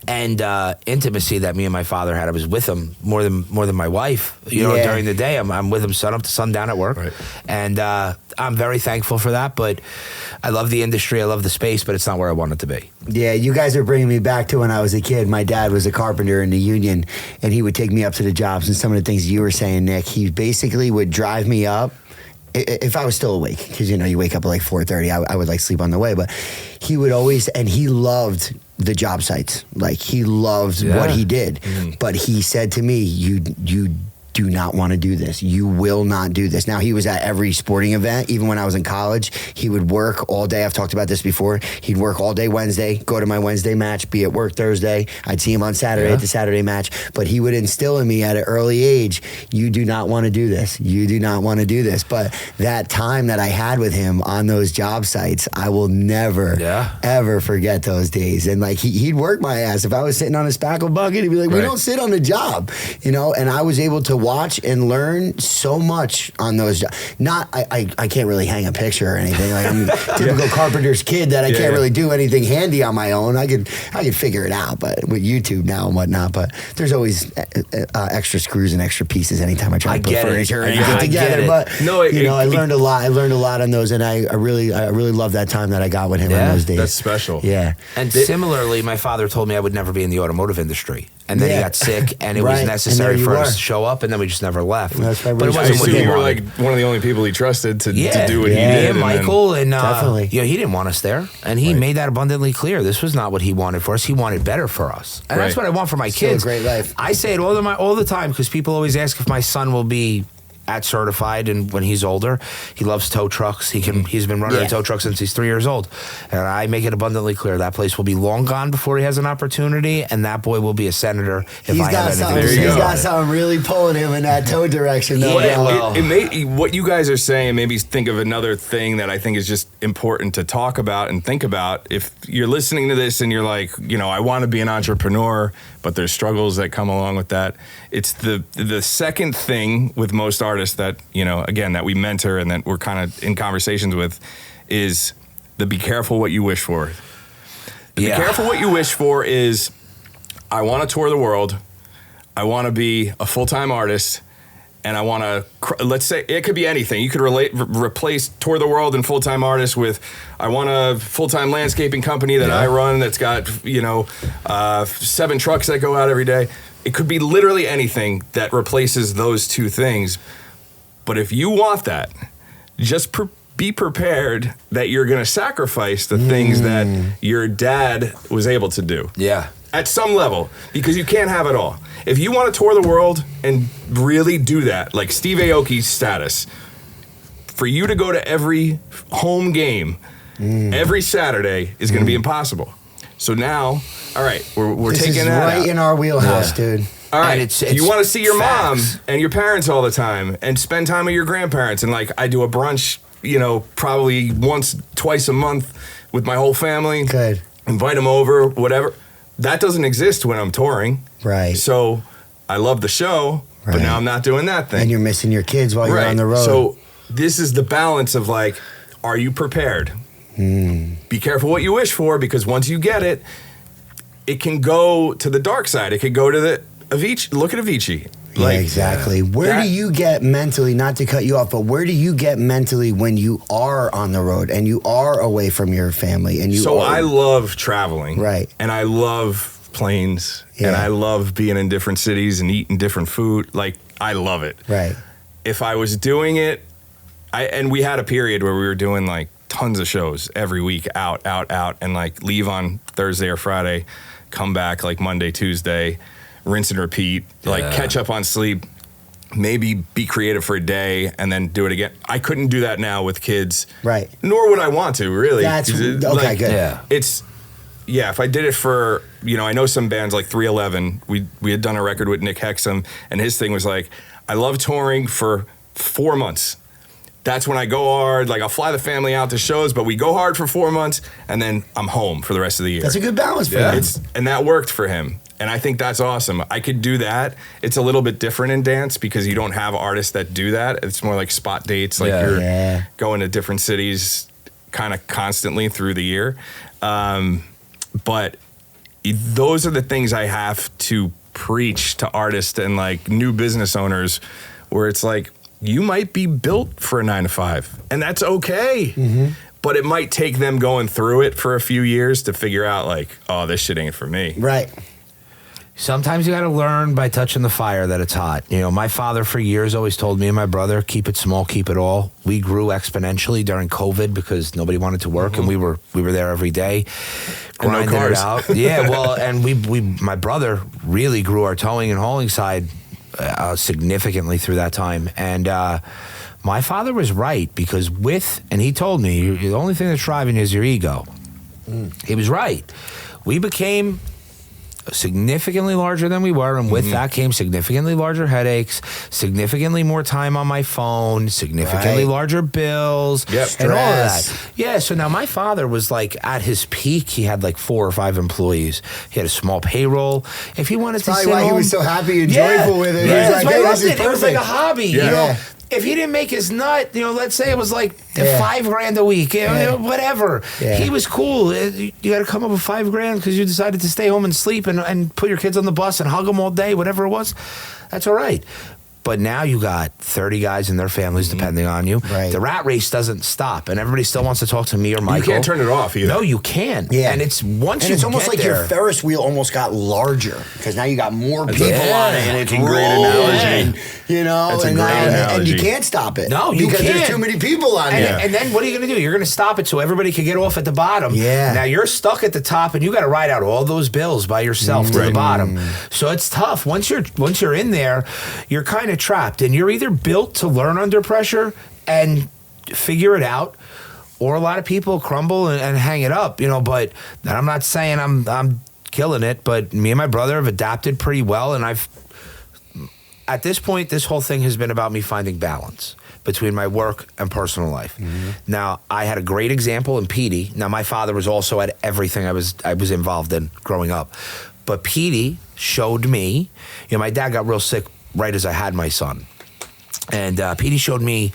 and intimacy that me and my father had. I was with him more than my wife. You know, during the day, I'm with him sun up to sundown at work. And I'm very thankful for that. But I love the industry. I love the space, but it's not where I want it to be. Yeah, you guys are bringing me back to when I was a kid. My dad was a carpenter in the union, and he would take me up to the jobs. And some of the things you were saying, Nick, he basically would drive me up. If I was still awake, because, you know, you wake up at like 4:30, I would like sleep on the way. But he would always, and he loved the job sites. Like, he loved what he did. But he said to me, you do not want to do this. You will not do this. Now, he was at every sporting event. Even when I was in college, he would work all day. I've talked about this before. He'd work all day Wednesday, go to my Wednesday match, be at work Thursday. I'd see him on Saturday at the Saturday match. But he would instill in me at an early age, you do not want to do this. You do not want to do this. But that time that I had with him on those job sites, I will never, ever forget those days. And like, he'd work my ass. If I was sitting on a spackle bucket, he'd be like, we don't sit on the job, you know? And I was able to watch and learn so much on those. I can't really hang a picture or anything. Like, I'm a typical carpenter's kid that I can't really do anything handy on my own. I could figure it out, but with YouTube now and whatnot. But there's always extra screws and extra pieces anytime I try to put furniture or anything together. But I learned a lot. I learned a lot on those, and I really love that time that I got with him on those days. That's special. Yeah. And similarly, my father told me I would never be in the automotive industry. And then he got sick, and it was necessary for us to show up, and then we just never left. But it wasn't what you were like one of the only people he trusted to do what he did. And Michael, and definitely. he didn't want us there, and he made that abundantly clear. This was not what he wanted for us. He wanted better for us, and that's what I want for my kids. A great life. I say it all the time because people always ask if my son will be at certified, and when he's older, he loves tow trucks. He's been running a tow truck since he's 3 years old, and I make it abundantly clear that place will be long gone before he has an opportunity, and that boy will be a senator if I have anything. He's got something really pulling him in that tow direction. Though. What you guys are saying made me think of another thing that I think is just important to talk about and think about. If you're listening to this and you're like, I want to be an entrepreneur, but there's struggles that come along with that. It's the second thing with most artists that, again, that we mentor and that we're kind of in conversations with is the be careful what you wish for. Be careful what you wish for is, I want to tour the world. I want to be a full-time artist. And I want to, let's say, it could be anything. You could replace tour the world and full-time artist with, I want a full-time landscaping company that I run that's got, 7 trucks that go out every day. It could be literally anything that replaces those two things. But if you want that, just be prepared that you're going to sacrifice the things that your dad was able to do. Yeah. At some level, because you can't have it all. If you want to tour the world and really do that, like Steve Aoki's status, for you to go to every home game every Saturday is going to be impossible. So now, all right, we're taking that right in our wheelhouse, dude. All right, it's you want to see your mom and your parents all the time and spend time with your grandparents. And like, I do a brunch, probably twice a month with my whole family. Good. Invite them over, whatever. That doesn't exist when I'm touring. Right. So I love the show, but now I'm not doing that thing. And you're missing your kids while you're on the road. So this is the balance of like, are you prepared? Be careful what you wish for, because once you get it, it can go to the dark side. It could go to the Avicii. Look at Avicii. Yeah, exactly. Where do you get mentally, not to cut you off, but where do you get mentally when you are on the road and you are away from your family? And I love traveling. Right. And I love planes. Yeah. And I love being in different cities and eating different food. Like, I love it. Right. If I was doing it, and we had a period where we were doing like tons of shows every week, out, and like leave on Thursday or Friday, come back like Monday, Tuesday, rinse and repeat, like catch up on sleep, maybe be creative for a day and then do it again. I couldn't do that now with kids. Right. Nor would I want to, really. That's okay, good. Yeah. If I did it for, I know some bands like 311, we had done a record with Nick Hexum, and his thing was like, I love touring for 4 months. That's when I go hard. Like, I'll fly the family out to shows, but we go hard for 4 months, and then I'm home for the rest of the year. That's a good balance for him. And that worked for him. And I think that's awesome. I could do that. It's a little bit different in dance because you don't have artists that do that. It's more like spot dates. Like you're going to different cities kind of constantly through the year. But those are the things I have to preach to artists and like new business owners, where it's like, you might be built for a 9 to 5, and that's okay. But it might take them going through it for a few years to figure out like, oh, this shit ain't for me. Right. Sometimes you got to learn by touching the fire that it's hot. My father for years always told me and my brother, keep it small, keep it all. We grew exponentially during COVID because nobody wanted to work, and we were there every day, grinding it out. Yeah, well, and we my brother really grew our towing and hauling side significantly through that time. And my father was right, because and he told me, the only thing that's driving you is your ego. He was right. We became significantly larger than we were, and with that came significantly larger headaches, significantly more time on my phone, significantly larger bills, and all of that. Yeah, so now my father was like at his peak. He had like 4 or 5 employees. He had a small payroll. If he wanted to sit why home, he was so happy and joyful with it. Yeah, He was like, hey, this is it. It was like a hobby, you know. If he didn't make his nut, let's say it was like $5,000 a week, whatever. Yeah. He was cool. You got to come up with $5,000 because you decided to stay home and sleep and put your kids on the bus and hug them all day, whatever it was. That's all right. But now you got 30 guys and their families depending on you. Right. The rat race doesn't stop, and everybody still wants to talk to me or Michael. You can't turn it off either. No, you can't. Yeah. And it's it's almost like your Ferris wheel almost got larger because now you got more people on it, and it's great analogy. That's a great analogy. And you can't stop it. No, you because can't. There's too many people on it. And then what are you going to do? You're going to stop it so everybody can get off at the bottom. Yeah. Now you're stuck at the top, and you got to ride out all those bills by yourself to the bottom. So it's tough. Once you're in there, you're kind of trapped, and you're either built to learn under pressure and figure it out, or a lot of people crumble and hang it up. But I'm not saying I'm killing it, but me and my brother have adapted pretty well, and at this point, this whole thing has been about me finding balance between my work and personal life. Now, I had a great example in Petey. Now, my father was also at everything I was involved in growing up. But Petey showed me, my dad got real sick right as I had my son. And Petey showed me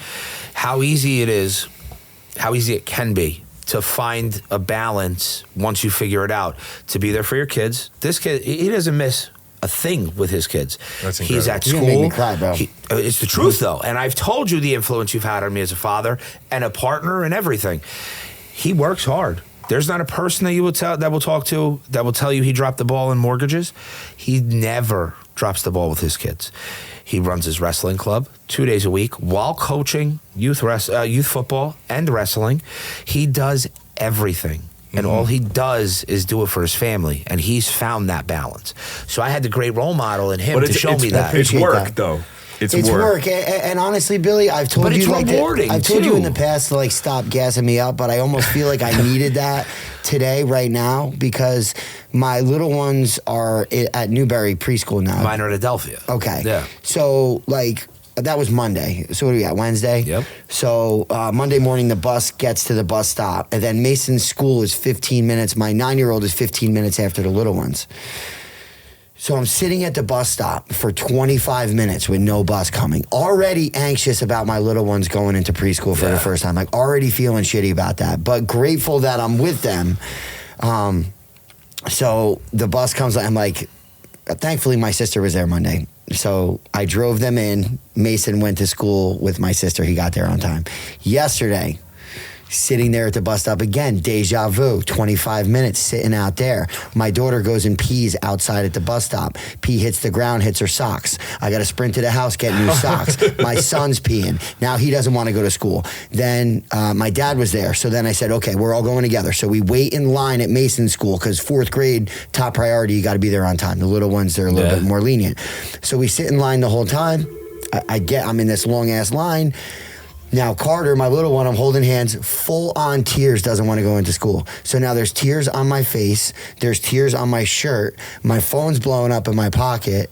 how easy it can be to find a balance once you figure it out, to be there for your kids. This kid, he doesn't miss a thing with his kids. That's incredible. He's at school. You make me cry, bro. It's the truth, though. And I've told you the influence you've had on me as a father and a partner and everything. He works hard. There's not a person that will tell you he dropped the ball in mortgages. He never drops the ball with his kids. He runs his wrestling club 2 days a week while coaching youth football and wrestling. He does everything. And all he does is do it for his family. And he's found that balance. So I had the great role model in him to show me that. It's work, though. It's work. And honestly, Billy, I've told you I've told you in the past to stop gassing me up, but I almost feel like I needed that today, right now, because my little ones are at Newberry preschool now. Mine are at Adelphia. Okay. Yeah. So that was Monday. So what do we got? Wednesday? Yep. So Monday morning, the bus gets to the bus stop, and then Mason's school is 15 minutes. My 9-year-old is 15 minutes after the little ones. So I'm sitting at the bus stop for 25 minutes with no bus coming. Already anxious about my little ones going into preschool for the first time. Already feeling shitty about that, but grateful that I'm with them. So the bus comes. I'm thankfully my sister was there Monday. So I drove them in. Mason went to school with my sister. He got there on time. Yesterday, sitting there at the bus stop again, deja vu, 25 minutes sitting out there. My daughter goes and pees outside at the bus stop. Pee hits the ground, hits her socks. I got to sprint to the house, get new socks. My son's peeing. Now he doesn't want to go to school. Then my dad was there. So then I said, okay, we're all going together. So we wait in line at Mason's school because 4th grade, top priority, you got to be there on time. The little ones, they're a little bit more lenient. So we sit in line the whole time. I'm in this long ass line. Now, Carter, my little one, I'm holding hands, full on tears, doesn't want to go into school. So now there's tears on my face. There's tears on my shirt. My phone's blowing up in my pocket.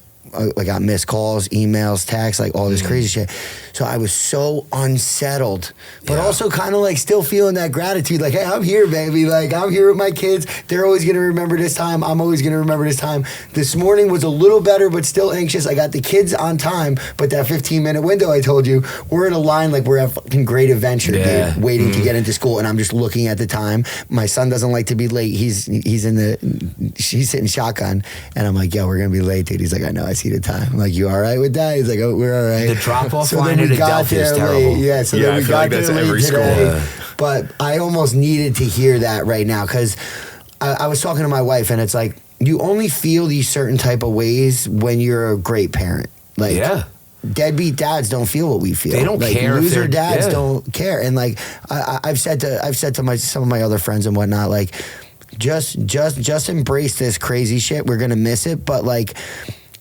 I got missed calls, emails, texts, all this crazy shit. So I was so unsettled, but also kind of still feeling that gratitude. Hey, I'm here, baby. I'm here with my kids. They're always going to remember this time. I'm always going to remember this time. This morning was a little better, but still anxious. I got the kids on time, but that 15-minute window I told you, we're in a line we're at fucking Great Adventure, dude, waiting to get into school, and I'm just looking at the time. My son doesn't like to be late. He's sitting shotgun, and I'm yo, we're going to be late, dude. He's I know, I see the time. I'm you all right with that? He's oh, we're all right. The drop-off line at Adelphia is terrible. Then we got there late today. But I almost needed to hear that right now because I was talking to my wife, and it's you only feel these certain type of ways when you're a great parent. Deadbeat dads don't feel what we feel. They don't care. Loser dads don't care. And I've said to some of my other friends and whatnot, just embrace this crazy shit. We're gonna miss it, but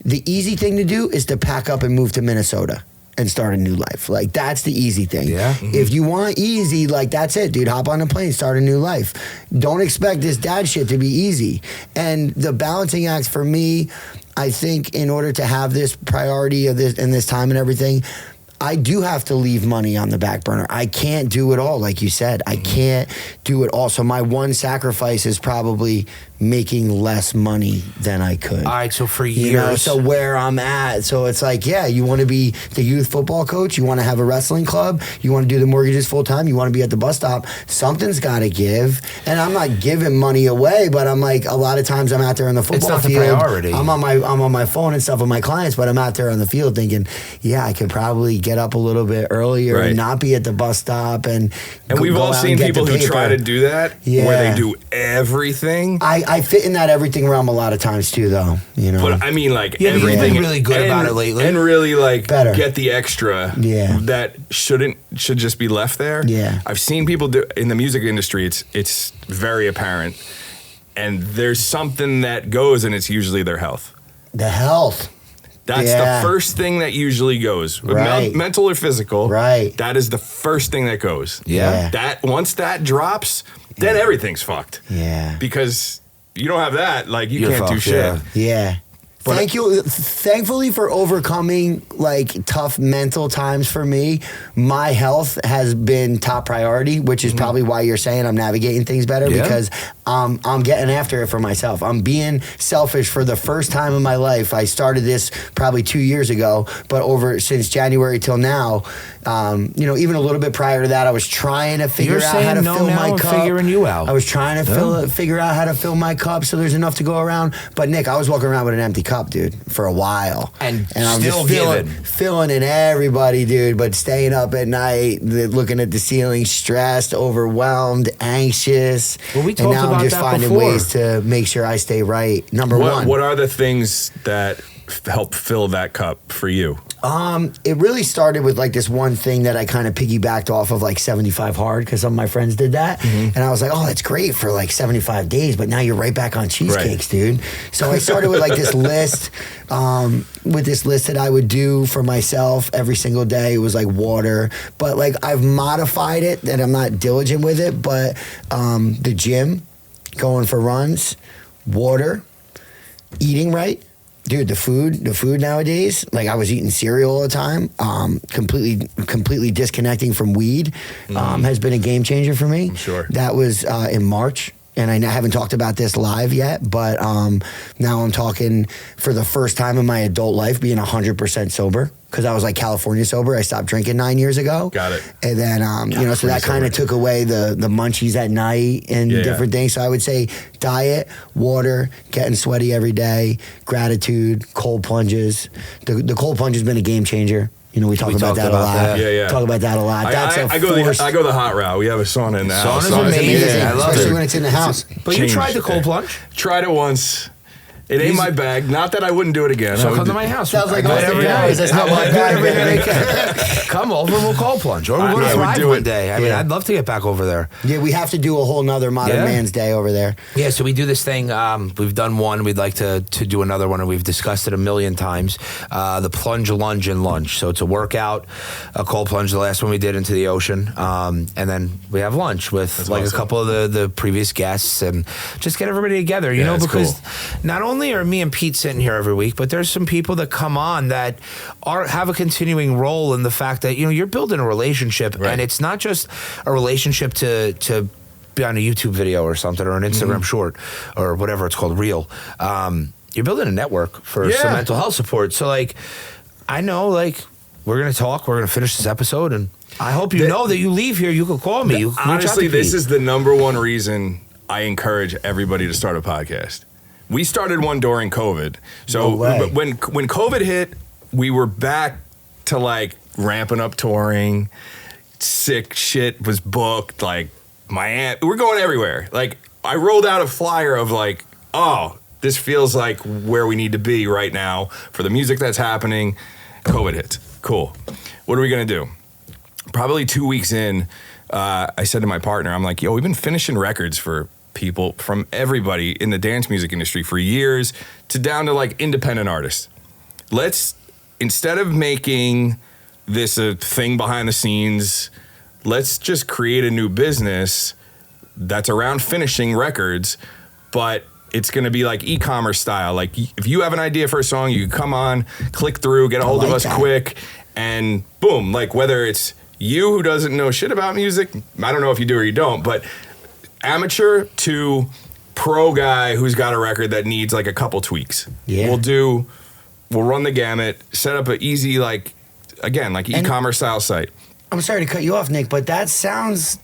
the easy thing to do is to pack up and move to Minnesota and start a new life. Like, that's the easy thing. Yeah. If you want easy, like, that's it, dude. Hop on a plane, start a new life. Don't expect this dad shit to be easy. And the balancing act for me, I think, in order to have this priority of this and this time and everything, I do have to leave money on the back burner. I can't do it all, like you said. I can't do it all. So my one sacrifice is probably making less money than I could. All right, so for years. You know, so where I'm at. So it's like, yeah, you want to be the youth football coach. You want to have a wrestling club. You want to do the mortgages full time. You want to be at the bus stop. Something's got to give. And I'm not giving money away, but I'm like, a lot of times I'm out there in the football field. It's not the priority. I'm on my phone and stuff with my clients, but I'm out there on the field thinking, yeah, I could probably get up a little bit earlier and not be at the bus stop. And we've all seen people who try to do that, where they do everything. I fit in that everything realm a lot of times too, though. You know, but I mean, like, you've everything. been really good about it lately, and really like Better. get the extra. That should just be left there. Yeah, I've seen people do in the music industry. It's very apparent, and there's something that goes, and it's usually their health. The health. That's the first thing that usually goes. Right. Mental or physical. Right. That is the first thing that goes. Yeah. That once that drops, then everything's fucked. Yeah. Because you don't have that, like, you're can't fucked, do shit. Yeah. Thankfully for overcoming like tough mental times for me, my health has been top priority, which is probably why you're saying I'm navigating things better because I'm getting after it for myself. I'm being selfish for the first time in my life. I started this probably 2 years ago, but since January till now, you know, even a little bit prior to that, I was trying to figure out how to fill my cup. Figuring you out. I was trying to figure out how to fill my cup so there's enough to go around. But Nick, I was walking around with an empty cup, dude, for a while, and I'm still just filling in everybody, dude. But staying up at night, looking at the ceiling, stressed, overwhelmed, anxious. Well, we and talked now about I'm just that finding before. ways to make sure I stay right. Number one. What are the things that help fill that cup for you? It really started with like this one thing that I kind of piggybacked off of, like 75 Hard, because some of my friends did that. And I was like, oh, that's great for like 75 days, but now you're right back on cheesecakes, dude. So I started with like this list, that I would do for myself every single day. It was like water, but like I've modified it that I'm not diligent with it, but the gym, going for runs, water, eating right. Dude, the food nowadays, like I was eating cereal all the time, completely disconnecting from weed, has been a game changer for me. I'm sure. That was in March, and I haven't talked about this live yet, but now I'm talking for the first time in my adult life being 100% sober, because I was like California sober. I stopped drinking 9 years ago. Got it. And then, you know, so that kind of took away the munchies at night and different things. So I would say diet, water, getting sweaty every day, gratitude, cold plunges. The cold plunge has been a game changer. You know, we talk about that a lot. Yeah. Talk about that a lot. I go the hot route. We have a sauna in the house. Sauna's amazing. I love especially it. when it's in the house. But you tried the cold plunge? Tried it once. It ain't my bag. Not that I wouldn't do it again. So come to my house. Sounds like every day. That's not my bag, man. Come over and we'll cold plunge. Or we'll go to Thrive one day. I mean, I'd love to get back over there. Yeah, we have to do a whole nother Modern Man's Day over there. Yeah, so we do this thing. We've done one. We'd like to do another one, and we've discussed it a million times. The plunge, lunge, and lunch. So it's a workout, a cold plunge, the last one we did into the ocean. And then we have lunch with a couple of the previous guests and just get everybody together, you know, because not only are me and Pete sitting here every week, but there's some people that come on that have a continuing role in the fact that, you know, you're building a relationship, and it's not just a relationship to be on a YouTube video or something, or an Instagram short, or whatever it's called, reel. You're building a network for some mental health support. So, like, I know, like, we're going to talk, we're going to finish this episode, and I hope you know that you leave here, you can call me. Honestly, this is the number one reason I encourage everybody to start a podcast. We started one during COVID. So when COVID hit, we were back to like ramping up touring. Sick shit was booked. Like we're going everywhere. Like I rolled out a flyer of like, oh, this feels like where we need to be right now for the music that's happening. COVID hits. Cool. What are we going to do? Probably 2 weeks in, I said to my partner, I'm like, yo, we've been finishing records for people from everybody in the dance music industry for years to down to like independent artists. let's, instead of making this a thing behind the scenes, let's just create a new business that's around finishing records, but it's going to be like e-commerce style. Like if you have an idea for a song, you can come on, click through, get a hold of us quick, and boom. Like whether it's you who doesn't know shit about music, I don't know if you do or you don't, but amateur to pro guy who's got a record that needs like a couple tweaks. Yeah. We'll run the gamut, set up an easy, like, again, like e-commerce style site. I'm sorry to cut you off, Nick, but that sounds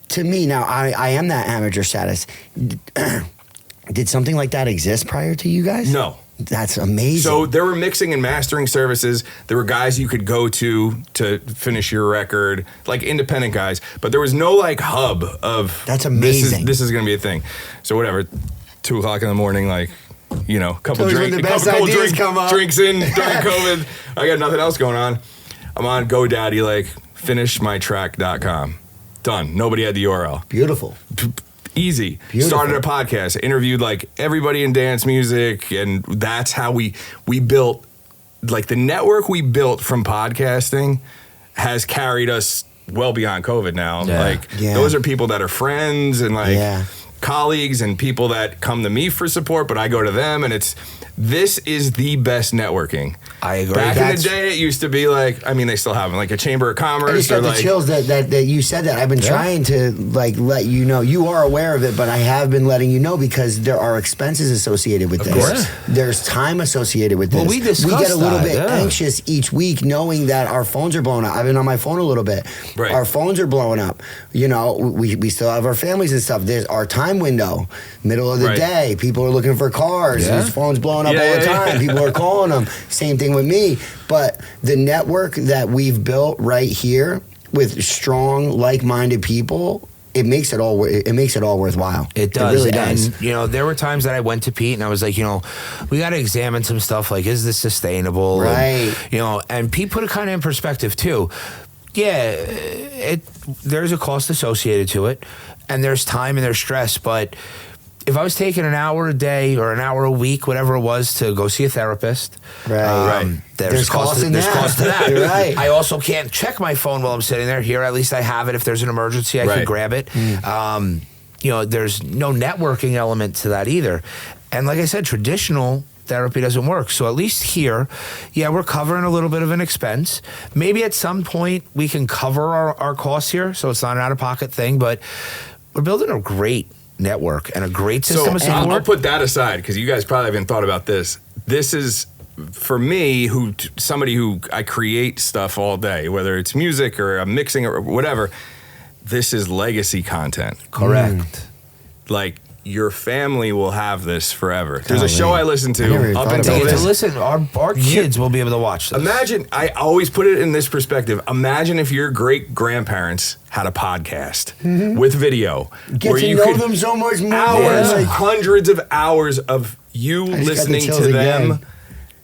to me, now I am that amateur status. Did something like that exist prior to you guys? No. That's amazing. So there were mixing and mastering services. There were guys you could go to finish your record, like independent guys. But there was no like hub of that's amazing. This is going to be a thing. So whatever, 2 o'clock in the morning, like, you know, couple drinks in during COVID. I got nothing else going on. I'm on GoDaddy, like finishmytrack.com. Done. Nobody had the URL. Beautiful. Easy. Beautiful. Started a podcast, interviewed like everybody in dance music, and that's how we built, like the network we built from podcasting has carried us well beyond COVID now. Those are people that are friends and colleagues and people that come to me for support, but I go to them, and this is the best networking. I agree. Back in the day, it used to be like, I mean, they still have them, like a Chamber of Commerce. I just got the chills that you said that. I've been trying to like let you know. You are aware of it, but I have been letting you know because there are expenses associated with this. Of course. There's time associated with this. Well, we get a little bit anxious each week knowing that our phones are blowing up. I've been on my phone a little bit. Right. Our phones are blowing up. You know, we still have our families and stuff. There's our time window, middle of the day. People are looking for cars. There's phones blowing up all the time. People are calling them. Same thing with me. But the network that we've built right here with strong, like-minded people, it makes it all worthwhile. It does. It really does. And, you know, there were times that I went to Pete and I was like, you know, we got to examine some stuff. Like, is this sustainable? Right. And, you know, and Pete put it kind of in perspective too. Yeah, there's a cost associated to it, and there's time and there's stress, but if I was taking an hour a day or an hour a week, whatever it was, to go see a therapist, there's cost to that. Right. I also can't check my phone while I'm sitting there. Here, at least I have it. If there's an emergency, I can grab it. You know, there's no networking element to that either. And like I said, traditional therapy doesn't work. So at least here, we're covering a little bit of an expense. Maybe at some point we can cover our costs here, so it's not an out-of-pocket thing, but we're building a great network and a great system of support. I'll put that aside because you guys probably haven't thought about this. This is, for me, somebody who I create stuff all day, whether it's music or I'm mixing or whatever, this is legacy content. Correct. Like, your family will have this forever. There's a show I listen to up until this. Listen, our kids will be able to watch this. Imagine, I always put it in this perspective. Imagine if your great-grandparents had a podcast with video. Get to know them so much more. Hundreds of hours of you listening to them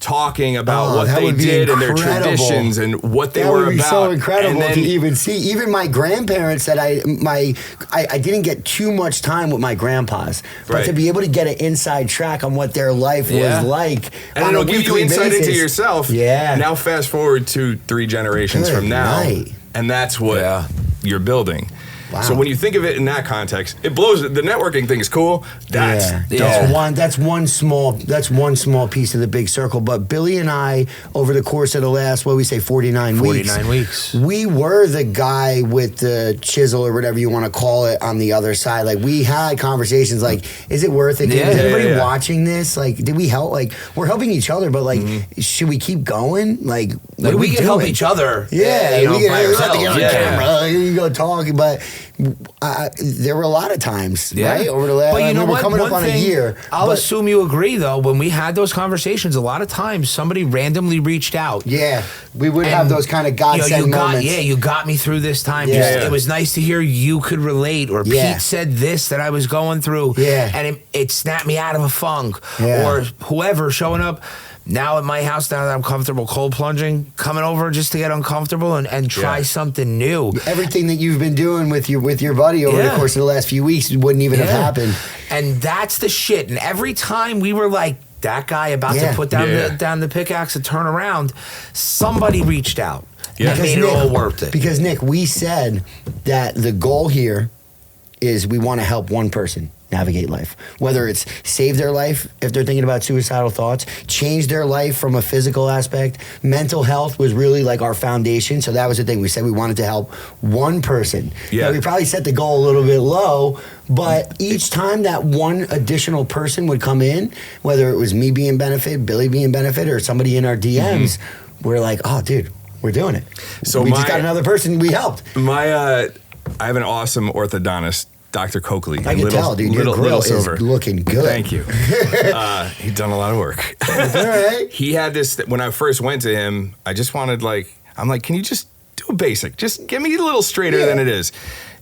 talking about what they did and their traditions and what they were about. That would be so incredible to even see. Even my grandparents that I didn't get too much time with my grandpas, but to be able to get an inside track on what their life was like, and it'll give you insight into yourself. Yeah. Now fast forward 2-3 generations from now, and that's what you're building. Wow. So when you think of it in that context, it blows. The networking thing is cool. That's one small piece of the big circle. But Billy and I, over the course of the last, 49 weeks, we were the guy with the chisel or whatever you want to call it on the other side. Like, we had conversations like, is it worth it? Is everybody watching this? Like, did we help? Like, we're helping each other, but like, should we keep going? Like we can help each other. Yeah, you know, by ourselves. Camera, you go talk, but. There were a lot of times, right? Over the last, but you know we're coming up on a year. I'll assume you agree, though. When we had those conversations, a lot of times somebody randomly reached out. Yeah, we would have those kind of godsend moments. You got me through this time. It was nice to hear you could relate, or Pete said this that I was going through, and it snapped me out of a funk, or whoever showing up. Now at my house, now that I'm comfortable cold plunging, coming over just to get uncomfortable and try something new. Everything that you've been doing with your buddy over the course of the last few weeks wouldn't even have happened. And that's the shit. And every time we were like that guy about to put down the pickaxe and turn around, somebody reached out. Yeah, made it all worth it. Because Nick, we said that the goal here is we want to help one person navigate life, whether it's save their life if they're thinking about suicidal thoughts, change their life from a physical aspect. Mental health was really like our foundation, so that was the thing. We said we wanted to help one person. Yeah. Now, we probably set the goal a little bit low, but each time that one additional person would come in, whether it was me being benefit, Billy being benefit, or somebody in our DMs, we're like, oh, dude, we're doing it. So we just got another person we helped. I have an awesome orthodontist, Dr. Coakley. I can tell, dude. Your grill is looking good. Thank you. He's done a lot of work. All right. He had this, when I first went to him, I just wanted I'm like, can you just do a basic? Just get me a little straighter than it is.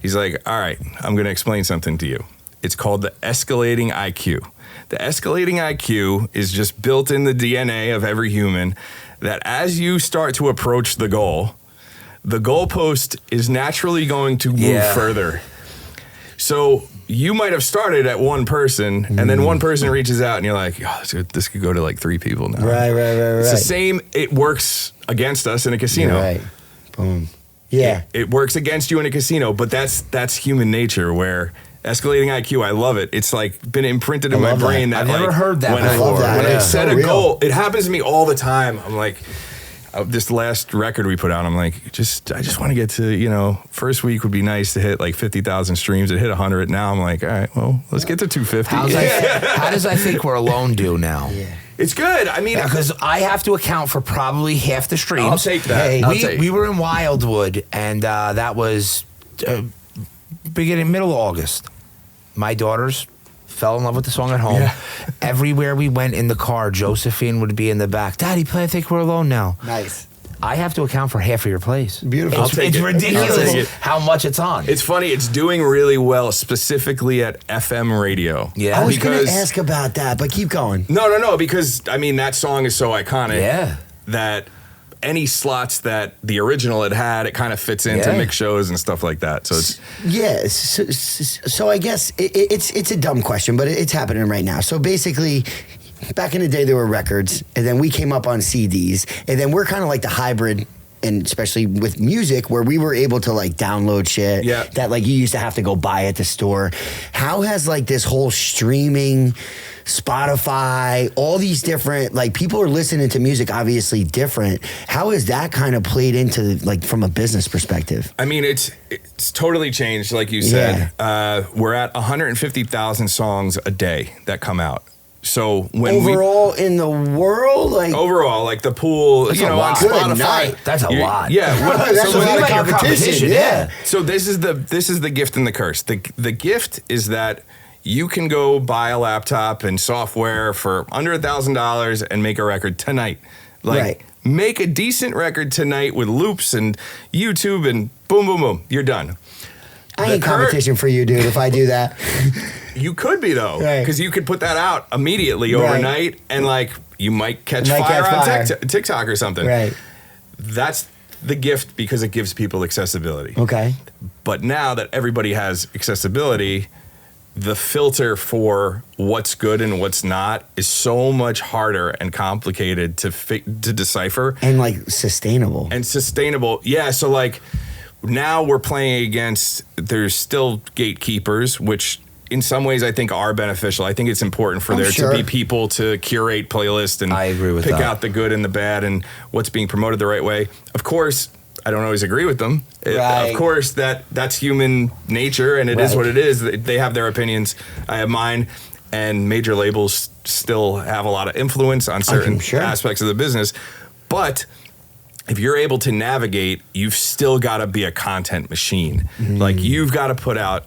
He's like, all right, I'm going to explain something to you. It's called the escalating IQ. The escalating IQ is just built in the DNA of every human, that as you start to approach the goalpost is naturally going to move further. So you might have started at one person, and then one person reaches out, and you're like, oh, this could go to like 3 people now. Right. It's the same. It works against us in a casino. You're right. Boom. Yeah. It works against you in a casino, but that's human nature, where escalating IQ, I love it. It's like been imprinted in my brain. That I've never heard that before. When I set a goal, it happens to me all the time. I'm like, this last record we put out, I'm like, I just want to get to, first week would be nice to hit like 50,000 streams. It hit 100. Now I'm like, all right, well, let's get to 250. How does I Think We're Alone do now? Yeah. It's good. I mean, because I have to account for probably half the streams. I'll take that. We were in Wildwood, and that was middle of August. My daughters fell in love with the song at home. Yeah. Everywhere we went in the car, Josephine would be in the back. Daddy, play I Think We're Alone Now. Nice. I have to account for half of your plays. Beautiful. It's ridiculous how much it's on. It's funny. It's doing really well, specifically at FM radio. Yeah. I was going to ask about that, but keep going. No. Because, that song is so iconic that any slots that the original had, it kind of fits into mix shows and stuff like that. So it's so I guess it's a dumb question, but it's happening right now. So basically, back in the day there were records, and then we came up on CDs, and then we're kind of like the hybrid, and especially with music, where we were able to like download shit that like you used to have to go buy at the store. How has like this whole streaming, Spotify, all these different, like, people are listening to music obviously different. How has that kind of played into, like, from a business perspective? I mean, it's totally changed, like you said. We're at 150,000 songs a day that come out. So when overall in the world, like overall, like the pool, on Spotify, that's a lot. Yeah, that's a lot of competition. Yeah. So this is the gift and the curse. The gift is that you can go buy a laptop and software for under $1,000 and make a record tonight. Make a decent record tonight with loops and YouTube and boom, boom, boom. You're done. I ain't competition for you, dude, if I do that. You could be, though, because you could put that out immediately overnight, and like you might catch fire on TikTok or something. Right. That's the gift, because it gives people accessibility. Okay. But now that everybody has accessibility, the filter for what's good and what's not is so much harder and complicated to decipher. And like sustainable. Yeah. So like now we're playing against, there's still gatekeepers, which in some ways I think are beneficial. I think it's important for to be people to curate playlists and I agree with pick out the good and the bad and what's being promoted the right way. Of course, I don't always agree with them. Of course, that's human nature, and it is what it is. They have their opinions. I have mine, and major labels still have a lot of influence on certain aspects of the business. But if you're able to navigate, you've still got to be a content machine. Like, you've got to put out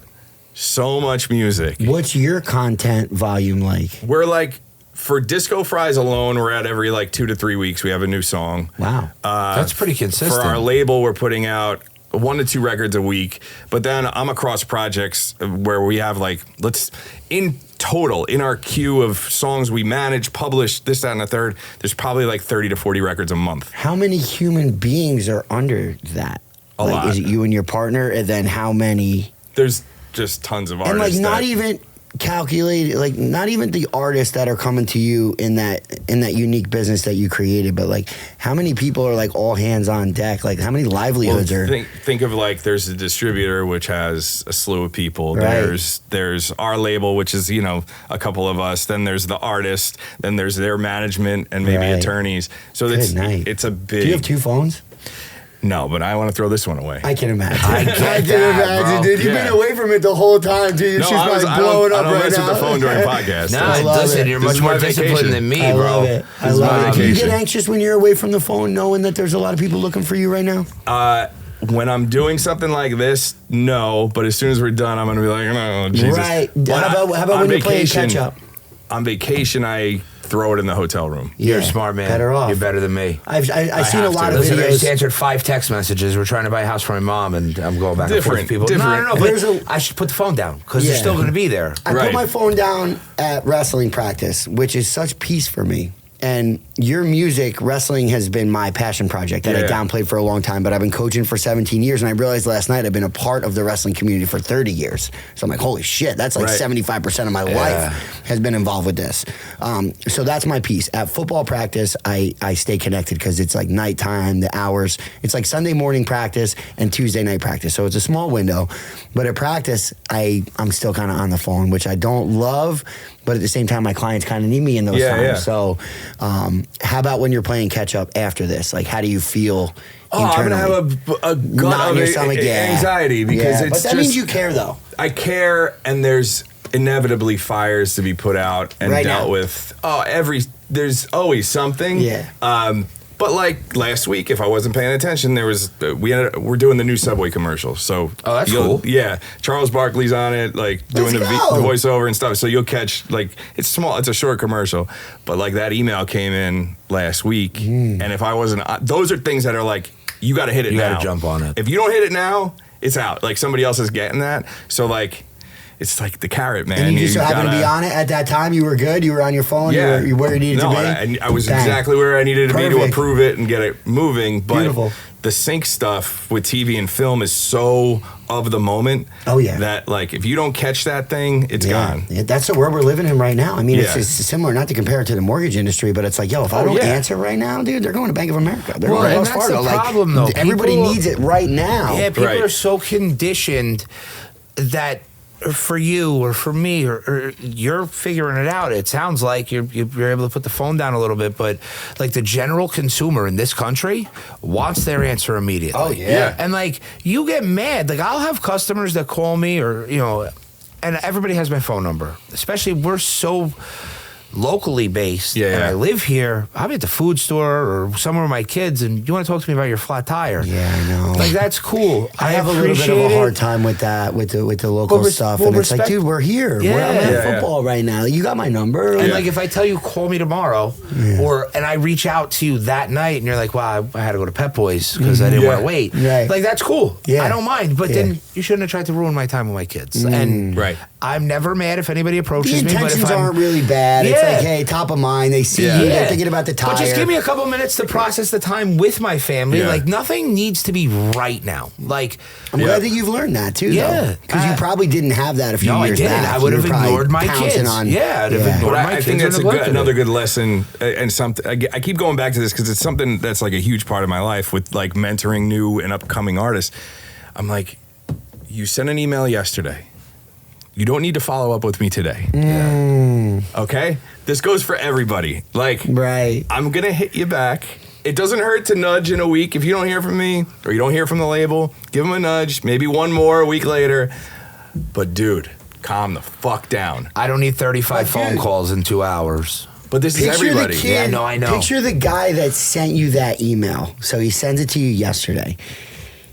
so much music. What's your content volume like? We're like, for Disco Fries alone, we're at every like 2 to 3 weeks we have a new song. Wow. That's pretty consistent. For our label, we're putting out 1 to 2 records a week. But then I'm across projects where we have like, in total, in our queue of songs we manage, publish, this, that, and the third, there's probably like 30 to 40 records a month. How many human beings are under that? A lot. Is it you and your partner? And then how many? There's just tons of artists. And like not even calculated, like not even the artists that are coming to you in that unique business that you created, but like how many people are like all hands on deck? Like how many livelihoods are? Think of like there's a distributor which has a slew of people. Right. There's our label, which is a couple of us. Then there's the artist. Then there's their management and maybe attorneys. So it's a big. Do you have 2 phones? No, but I want to throw this one away. I can imagine. I can imagine, dude. You've been away from it the whole time, dude. No, She's probably blowing up right now. I don't mess with the phone during podcasts. No, listen, you're much more disciplined than me, bro. Love it. I love it. Do you get anxious when you're away from the phone, knowing that there's a lot of people looking for you right now? When I'm doing something like this, no. But as soon as we're done, I'm gonna be like, oh Jesus. Right. How about when you're playing catch up? On vacation, I throw it in the hotel room. You're a smart man. Better off. You're better than me. I've seen a lot of Listen, I just videos. answered 5 text messages. We're trying to buy a house for my mom, and I'm going back and forth with people. Different. No. But I should put the phone down because they're still going to be there. I put my phone down at wrestling practice, which is such peace for me. And your music, wrestling has been my passion project that I downplayed for a long time, but I've been coaching for 17 years, and I realized last night I've been a part of the wrestling community for 30 years. So I'm like, holy shit, that's like 75% of my life has been involved with this. So that's my piece. At football practice, I stay connected because it's like nighttime, the hours. It's like Sunday morning practice and Tuesday night practice. So it's a small window. But at practice, I'm still kind of on the phone, which I don't love. But at the same time, my clients kind of need me in those times. Yeah. So how about when you're playing catch up after this? Like, how do you feel internally? I'm going to have a gut of anxiety because it's but that means you care, though. I care, and there's inevitably fires to be put out and dealt with. There's always something. Yeah. But like last week, if I wasn't paying attention, we're doing the new Subway commercial. So that's cool. Yeah, Charles Barkley's on it, like doing the voiceover and stuff. So you'll catch it's small, it's a short commercial, but like that email came in last week, and if I wasn't, those are things that are like you got to hit it now. You got to jump on it. If you don't hit it now, it's out. Like somebody else is getting that. So like. It's like the carrot, man. And you just happened to be on it at that time. You were good. You were on your phone. Yeah. You were where you needed to be. I was exactly where I needed to be to approve it and get it moving. But Beautiful. The sync stuff with TV and film is so of the moment. Oh, yeah. That like if you don't catch that thing, it's gone. Yeah, that's the world we're living in right now. I mean, it's similar. Not to compare it to the mortgage industry, but it's like, if I don't answer right now, dude, they're going to Bank of America. They're going to Wells Fargo. That's the problem, though. Everybody needs it right now. Yeah, people are so conditioned that. For you or for me or you're figuring it out. It sounds like you're able to put the phone down a little bit, but like the general consumer in this country wants their answer immediately. Oh yeah. And like you get mad. Like I'll have customers that call me or and everybody has my phone number. Especially we're so locally based and I live here. I'll be at the food store or somewhere with my kids and you want to talk to me about your flat tire. Yeah, I know. Like that's cool. I have a little bit of a hard time with that, with the local stuff. And it's like, dude, we're here. We're at football right now. You got my number. And like if I tell you call me tomorrow and I reach out to you that night and you're like, wow, I had to go to Pep Boys because I didn't want to wait. Right. Like that's cool. Yeah. I don't mind. But then you shouldn't have tried to ruin my time with my kids. And I'm never mad if anybody approaches me. The intentions aren't really bad. It's like, hey, top of mind. They see you. They're thinking about the tire. But just give me a couple minutes to process the time with my family. Like nothing needs to be right now. Like I'm glad that you've learned that too. though. Because you probably didn't have that a few years back. No, I didn't. I would have ignored my kids. I'd have ignored my kids. I think that's another good lesson and something. I keep going back to this because it's something that's like a huge part of my life with like mentoring new and upcoming artists. I'm like, you sent an email yesterday. You don't need to follow up with me today. Okay? This goes for everybody. Like, I'm going to hit you back. It doesn't hurt to nudge in a week. If you don't hear from me or you don't hear from the label, give them a nudge. Maybe one more a week later. But, dude, calm the fuck down. I don't need 35 phone calls in 2 hours. But this is everybody. I know. Picture the guy that sent you that email. So he sends it to you yesterday.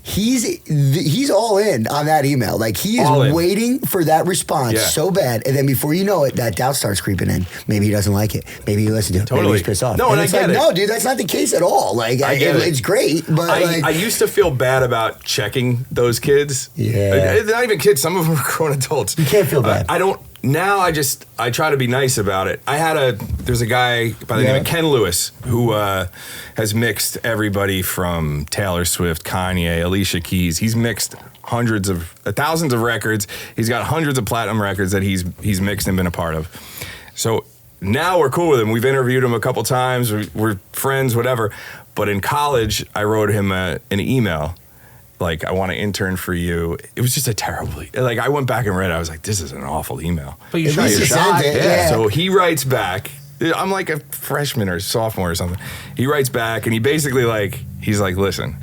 He's all in on that email. Like he is waiting for that response so bad, and then before you know it, that doubt starts creeping in. Maybe he doesn't like it. Maybe he listens to it. Maybe he's pissed off. No, and it's I get like, it. no, dude, that's not the case at all. Like it's great, but I used to feel bad about checking those kids. Yeah, they're not even kids. Some of them are grown adults. You can't feel bad. I don't. Now I try to be nice about it. There's a guy by the name of Ken Lewis who has mixed everybody from Taylor Swift, Kanye, Alicia Keys. He's mixed thousands of records. He's got hundreds of platinum records that he's mixed and been a part of. So now we're cool with him. We've interviewed him a couple times. We're friends, whatever. But in college, I wrote him an email. Like, I want to intern for you. It was just a terrible, like, I went back and read it. I was like, this is an awful email. But you tried your shot. Yeah. So he writes back. I'm like a freshman or sophomore or something. He writes back and he's like, listen,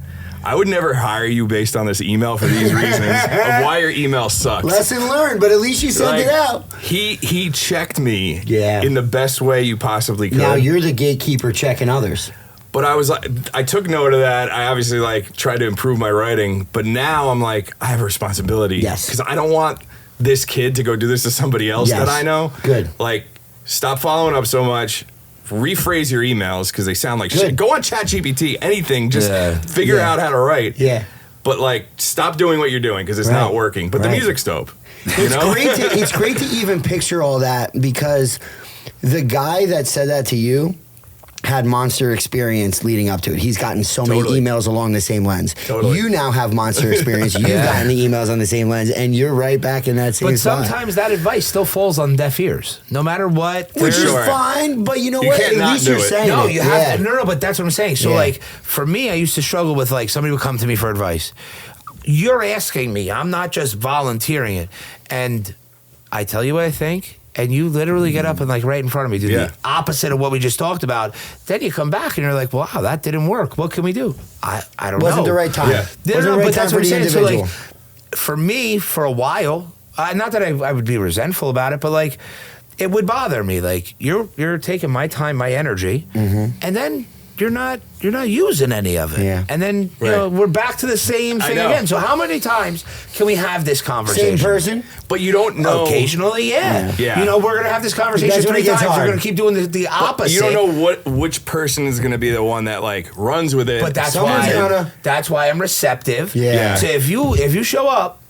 I would never hire you based on this email for these reasons of why your email sucks. Lesson learned, but at least you sent it out. He checked me in the best way you possibly could. Now you're the gatekeeper checking others. But I was like, I took note of that. I obviously tried to improve my writing, but now I'm like, I have a responsibility. Yes. Because I don't want this kid to go do this to somebody else that I know. Good. Like, stop following up so much. Rephrase your emails because they sound like shit. Go on ChatGPT, anything. Just figure out how to write. Yeah. But stop doing what you're doing because it's not working. But the music's dope. It's great to even picture all that because the guy that said that to you had monster experience leading up to it. He's gotten so many emails along the same lens. You now have monster experience. You've gotten the emails on the same lens, and you're right back in that same spot. But sometimes that advice still falls on deaf ears, no matter what. Which is fine, but you know what? At least you're saying no, it. You have to. No, but that's what I'm saying. So, for me, I used to struggle with, somebody would come to me for advice. You're asking me. I'm not just volunteering it. And I tell you what I think, and you literally get up and right in front of me do the opposite of what we just talked about. Then you come back and you're like, wow, that didn't work. What can we do? I don't know. Wasn't the right time. Wasn't the right time for the individual. So for me, for a while, not that I would be resentful about it, but it would bother me. You're taking my time, my energy, and then you're not using any of it. Yeah. And then we're back to the same thing again. So how many times can we have this conversation? Same person? But you don't know. Occasionally, yeah. We're going to have this conversation 3 times. You're going to keep doing the opposite. But you don't know which person is going to be the one that runs with it. But that's why I'm receptive. Yeah. So if you show up,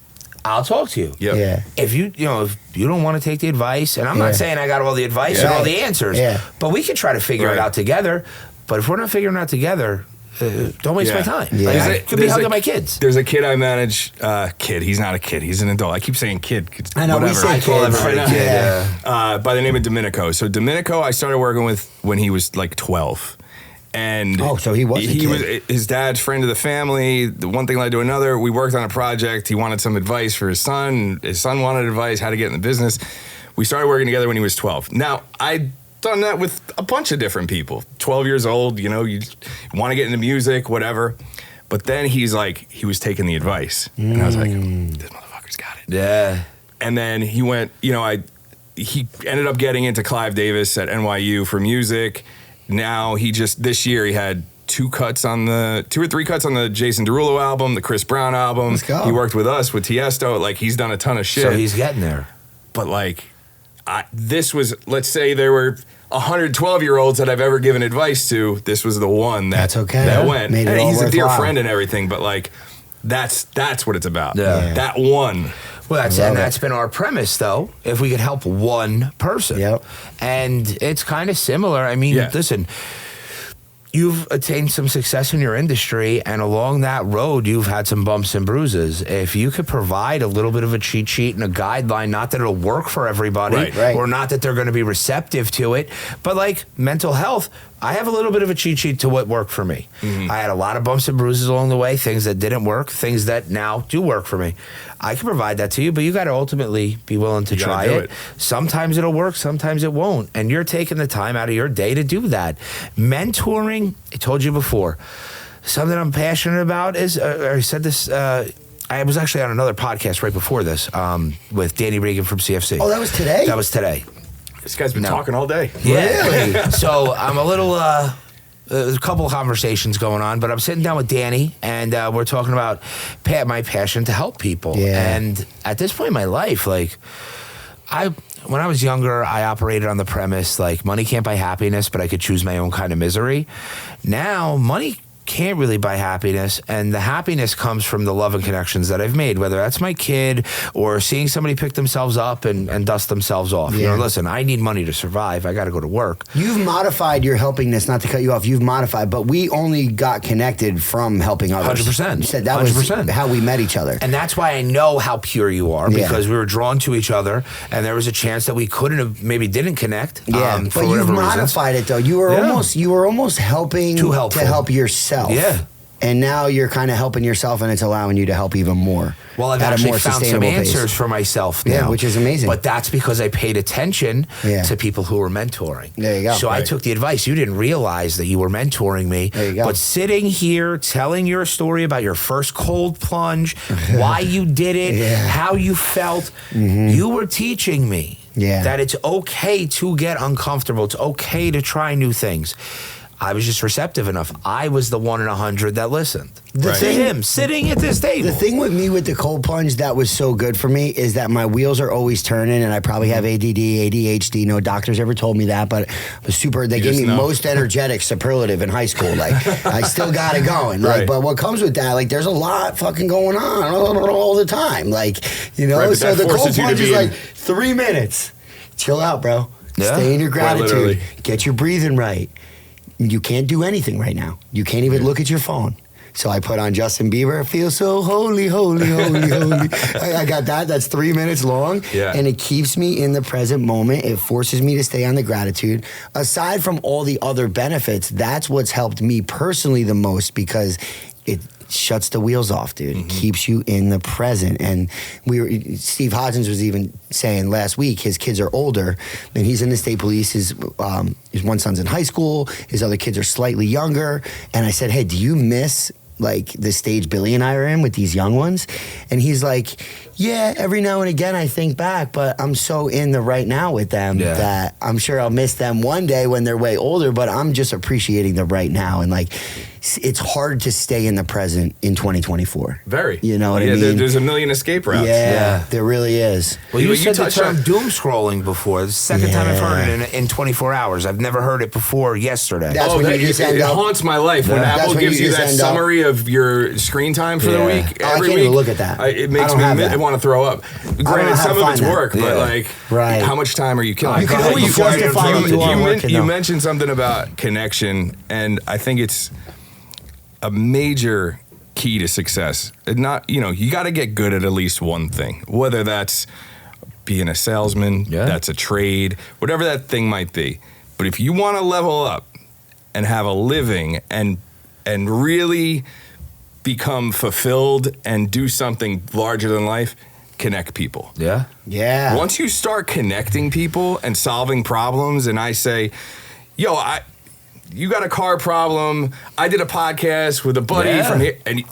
I'll talk to you. Yep. Yeah. If you don't want to take the advice, and I'm not saying I got all the advice and all the answers, but we can try to figure it out together. But if we're not figuring it out together, don't waste my time. Yeah. I could be hugging my kids. There's a kid I manage. Kid, he's not a kid. He's an adult. I keep saying kid. I know, we say I call everybody kid. By the name of Domenico. So Domenico, I started working with when he was 12. And so he was a kid. was his dad's friend of the family. The one thing led to another. We worked on a project. He wanted some advice for his son. His son wanted advice how to get in the business. We started working together when he was 12. Now, I'd done that with a bunch of different people. 12 years old, you want to get into music, whatever. But then he was taking the advice. And I was like, this motherfucker's got it. Yeah. And then he went, he ended up getting into Clive Davis at NYU for music. Now this year he had 2 or 3 cuts on the Jason Derulo album, the Chris Brown album. Let's go. He worked with us, with Tiesto. He's done a ton of shit. So he's getting there. But this was, let's say there were 112-year-olds that I've ever given advice to. This was the one that went. Made it and all he's a dear worthwhile. friend and everything, but that's what it's about. Yeah. That one. Well, that's been our premise, though. If we could help one person. Yep. And it's kind of similar. I mean, listen, you've attained some success in your industry, and along that road, you've had some bumps and bruises. If you could provide a little bit of a cheat sheet and a guideline, not that it'll work for everybody, or not that they're going to be receptive to it, but mental health, I have a little bit of a cheat sheet to what worked for me. I had a lot of bumps and bruises along the way, things that didn't work, things that now do work for me. I can provide that to you, but you got to ultimately be willing to try it. Sometimes it'll work, sometimes it won't. And you're taking the time out of your day to do that. Mentoring, I told you before, something I'm passionate about is, I said this, I was actually on another podcast right before this with Danny Regan from CFC. Oh, that was today? That was today. This guy's been talking all day. Yeah. Really? So I'm a little, there's a couple of conversations going on, but I'm sitting down with Danny, and we're talking about my passion to help people. Yeah. And at this point in my life, when I was younger, I operated on the premise, money can't buy happiness, but I could choose my own kind of misery. Now, money can't really buy happiness, and the happiness comes from the love and connections that I've made, whether that's my kid or seeing somebody pick themselves up and dust themselves off. You know, listen, I need money to survive. I got to go to work. You've modified your helpingness, not to cut you off. You've modified, but we only got connected from helping others. 100%. You said that 100%. Was how we met each other. And that's why I know how pure you are, because we were drawn to each other, and there was a chance that we couldn't have, maybe didn't connect. Yeah, but you've modified it though. You were almost helping to help yourself. Yeah. And now you're kind of helping yourself, and it's allowing you to help even more. Well, I've actually found some answers for myself now. Yeah, which is amazing. But that's because I paid attention to people who were mentoring. There you go. So I took the advice. You didn't realize that you were mentoring me. There you go. But sitting here telling your story about your first cold plunge, why you did it, how you felt, you were teaching me that it's okay to get uncomfortable. It's okay to try new things. I was just receptive enough. I was the 1 in 100 that listened to him sitting at this table. The thing with me with the cold plunge that was so good for me is that my wheels are always turning, and I probably have ADD, ADHD. No doctors ever told me that, but they gave me most energetic superlative in high school. Like, I still got it going. Like, but what comes with that, like, there's a lot fucking going on all the time. Like, you know, so the cold plunge is like 3 minutes. Chill out, bro. Stay in your gratitude. Get your breathing right. You can't do anything right now. You can't even look at your phone. So I put on Justin Bieber. I feel so holy, holy, holy, holy. I got that. That's 3 minutes long. Yeah. And it keeps me in the present moment. It forces me to stay on the gratitude. Aside from all the other benefits, that's what's helped me personally the most, because it shuts the wheels off, dude. It keeps you in the present. And Steve Hodgins was even saying last week, his kids are older, and he's in the state police. His one son's in high school. His other kids are slightly younger. And I said, hey, do you miss like the stage Billy and I are in with these young ones? And he's like, yeah, every now and again I think back, but I'm so in the right now with them that I'm sure I'll miss them one day when they're way older, but I'm just appreciating the right now. And like, it's hard to stay in the present in 2024. Very. You know what I mean? There's a million escape routes. Yeah, there really is. Well, you said the term doom scrolling before. It's the second time I've heard it in 24 hours. I've never heard it before yesterday. That's when you just end up. It haunts my life when Apple gives you that summary of your screen time for the week. I can't even look at that. It makes me want to throw up. Granted, some of it's work, but like, how much time are you killing? You can always justify that you are working. You mentioned something about connection, and I think it's a major key to success. Not, you got to get good at least one thing, whether that's being a salesman, that's a trade, whatever that thing might be. But if you want to level up and have a living and really become fulfilled and do something larger than life, connect people. Yeah. Once you start connecting people and solving problems, and I say, yo, you got a car problem, I did a podcast with a buddy from here, and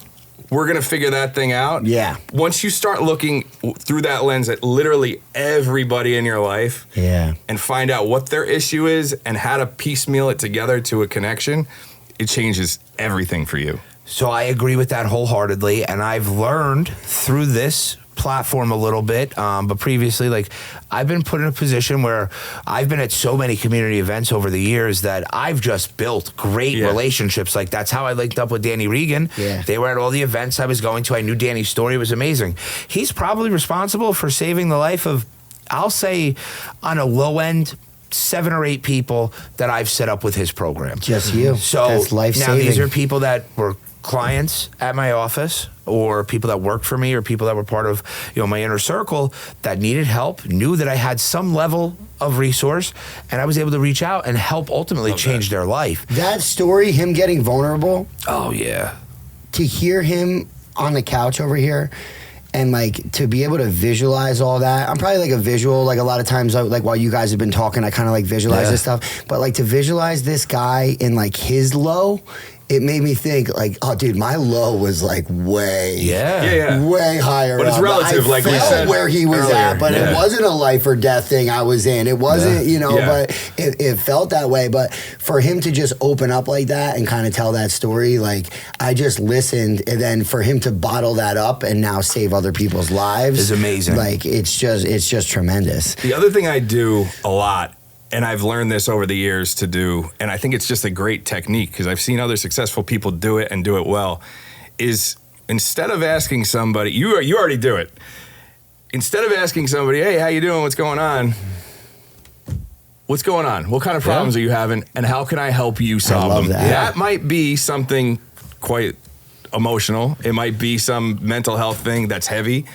we're going to figure that thing out. Yeah. Once you start looking through that lens at literally everybody in your life and find out what their issue is and how to piecemeal it together to a connection, it changes everything for you. So I agree with that wholeheartedly, and I've learned through this platform a little bit, but previously, like, I've been put in a position where I've been at so many community events over the years that I've just built great relationships. Like, that's how I linked up with Danny Regan. They were at all the events I was going to. I knew Danny's story was amazing. He's probably responsible for saving the life of, I'll say, on a low end, 7 or 8 people that I've set up with his program. Just you. So that's life-saving. Now these are people that were clients at my office, or people that worked for me, or people that were part of my inner circle that needed help, knew that I had some level of resource, and I was able to reach out and help ultimately change their life. That story, him getting vulnerable. Oh yeah. To hear him on the couch over here, and like to be able to visualize all that. I'm probably like a visual, like a lot of times, like while you guys have been talking, I kind of like visualize this stuff. But like to visualize this guy in like his low, it made me think like, oh, dude, my low was like way higher. But it's relative, I like we felt said where he was earlier. at, but it wasn't a life or death thing I was in. It wasn't, but it felt that way. But for him to just open up like that and kind of tell that story, like I just listened, and then for him to bottle that up and now save other people's lives is amazing. Like it's just tremendous. The other thing I do a lot and I've learned this over the years to do, and I think it's just a great technique because I've seen other successful people do it and do it well, is instead of asking somebody, you already do it. Instead of asking somebody, hey, how you doing? What's going on? What's going on? What kind of problems are you having? And how can I help you solve them? That might be something quite emotional. It might be some mental health thing that's heavy.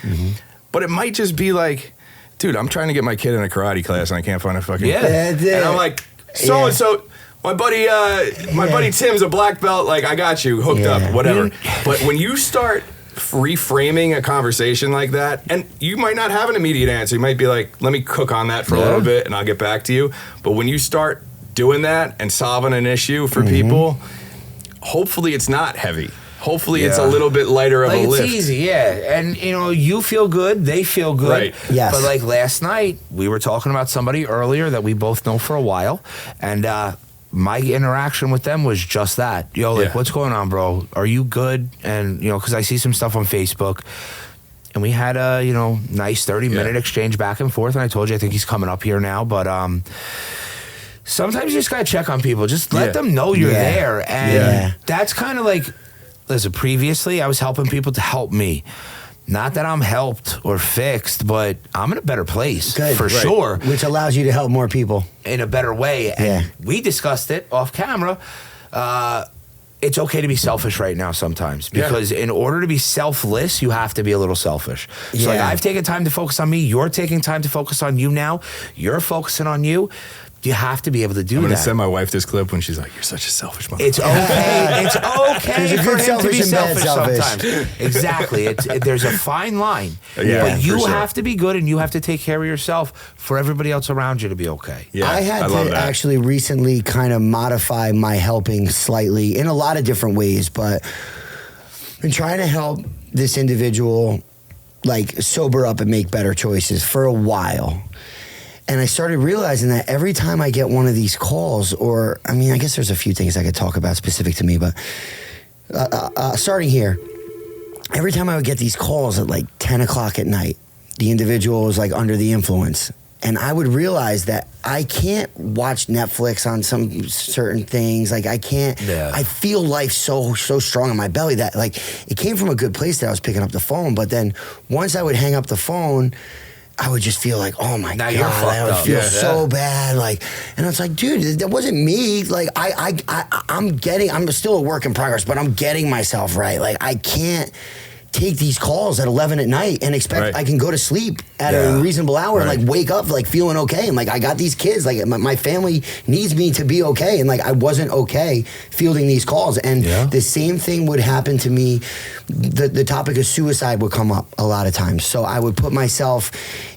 But it might just be like, dude, I'm trying to get my kid in a karate class and I can't find a fucking... And I'm like, so-and-so... My buddy Tim's a black belt. Like, I got you hooked up, whatever. But when you start reframing a conversation like that, and you might not have an immediate answer. You might be like, let me cook on that for a little bit and I'll get back to you. But when you start doing that and solving an issue for people, hopefully it's not heavy. Hopefully it's a little bit lighter of a lift. It's easy, And, you feel good, they feel good. Right. Yes. But like last night, we were talking about somebody earlier that we both know for a while. And, my interaction with them was just that. What's going on, bro? Are you good? And, because I see some stuff on Facebook. And we had a, nice 30-minute exchange back and forth. And I told you, I think he's coming up here now. But sometimes you just got to check on people. Just let them know you're there. And that's kind of like, listen, previously I was helping people to help me. Not that I'm helped or fixed, but I'm in a better place for sure. Which allows you to help more people. In a better way. And we discussed it off camera. It's okay to be selfish right now sometimes. Because in order to be selfless, you have to be a little selfish. So like I've taken time to focus on me. You're taking time to focus on you now. You're focusing on you. You have to be able to do that. I'm going to send my wife this clip when she's like, you're such a selfish motherfucker. It's okay. It's okay for him to be selfish sometimes. Exactly. There's a fine line. But you have to be good and you have to take care of yourself for everybody else around you to be okay. Yeah, I had to actually recently kind of modify my helping slightly in a lot of different ways, but I've been trying to help this individual like sober up and make better choices for a while. And I started realizing that every time I get one of these calls, or, I mean, I guess there's a few things I could talk about specific to me, but starting here, every time I would get these calls at like 10 o'clock at night, the individual was like under the influence. And I would realize that I can't watch Netflix on some certain things. Like I can't, I feel life so strong in my belly that like it came from a good place that I was picking up the phone. But then once I would hang up the phone, I would just feel like, oh my God, I would feel so bad. Like, and it's like, dude, that wasn't me. Like, I'm still a work in progress, but I'm getting myself right. Like, I can't take these calls at 11 at night and expect I can go to sleep at a reasonable hour and like wake up like feeling okay. And like, I got these kids, like my family needs me to be okay. And like, I wasn't okay fielding these calls. And the same thing would happen to me. The topic of suicide would come up a lot of times. So I would put myself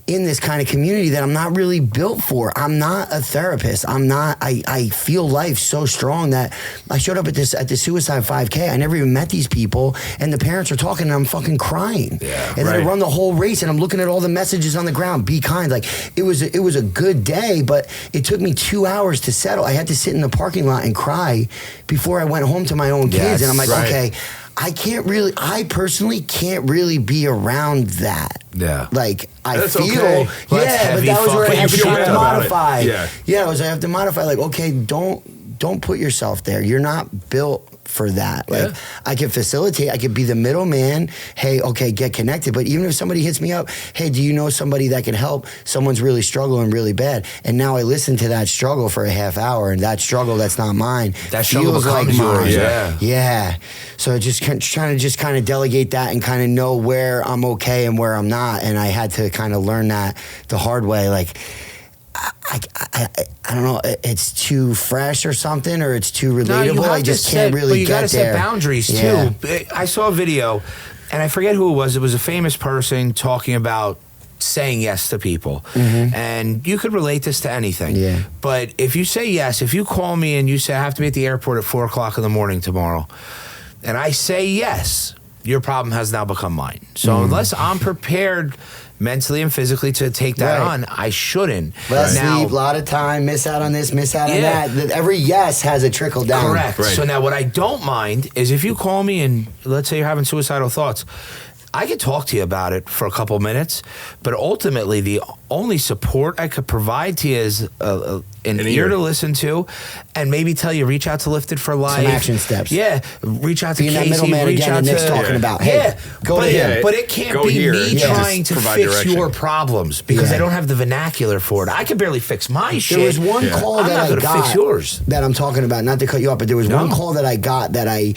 in this kind of community that I'm not really built for. I'm not a therapist. I feel life so strong that I showed up at the suicide 5K. I never even met these people, and the parents are talking and I'm fucking crying. And then I run the whole race and I'm looking at all the messages on the ground. Be kind. Like it was a good day, but it took me 2 hours to settle. I had to sit in the parking lot and cry before I went home to my own kids. And I'm like, okay, I personally can't really be around that. Like, I feel, okay. But that was where I have to kind of modify. I have to modify, like, okay, don't put yourself there. You're not built for that. Like, I can facilitate, I could be the middleman. Hey, okay, get connected. But even if somebody hits me up, hey, do you know somebody that can help? Someone's really struggling really bad. And now I listen to that struggle for a half hour, and that struggle that's not mine that feels like mine. Yeah. So just trying to kind of delegate that and kind of know where I'm okay and where I'm not. And I had to kind of learn that the hard way. Like, I don't know, it's too fresh or something, or it's too relatable. I just can't really get there. But you got to set boundaries too. I saw a video, and I forget who it was. It was a famous person talking about saying yes to people. And you could relate this to anything. But if you say yes, if you call me and you say, I have to be at the airport at 4 o'clock in the morning tomorrow, and I say yes, your problem has now become mine. So unless I'm prepared mentally and physically to take that on, I shouldn't. Less sleep, a lot of time, miss out on this, miss out on that. Every yes has a trickle down. Correct. So now what I don't mind is if you call me and let's say you're having suicidal thoughts, I could talk to you about it for a couple minutes, but ultimately the only support I could provide to you is an ear to listen to, and maybe tell you, reach out to Lifted for Life. Some action steps. Yeah, reach out to Being Casey. that middleman Reach again out that Nick's to talking about. Hey, go to him. But it can't be me trying to fix your problems because I don't have the vernacular for it. I can barely fix my shit. There was one call that I got fix yours. that I'm talking about. Not to cut you off, but there was one call that I got that I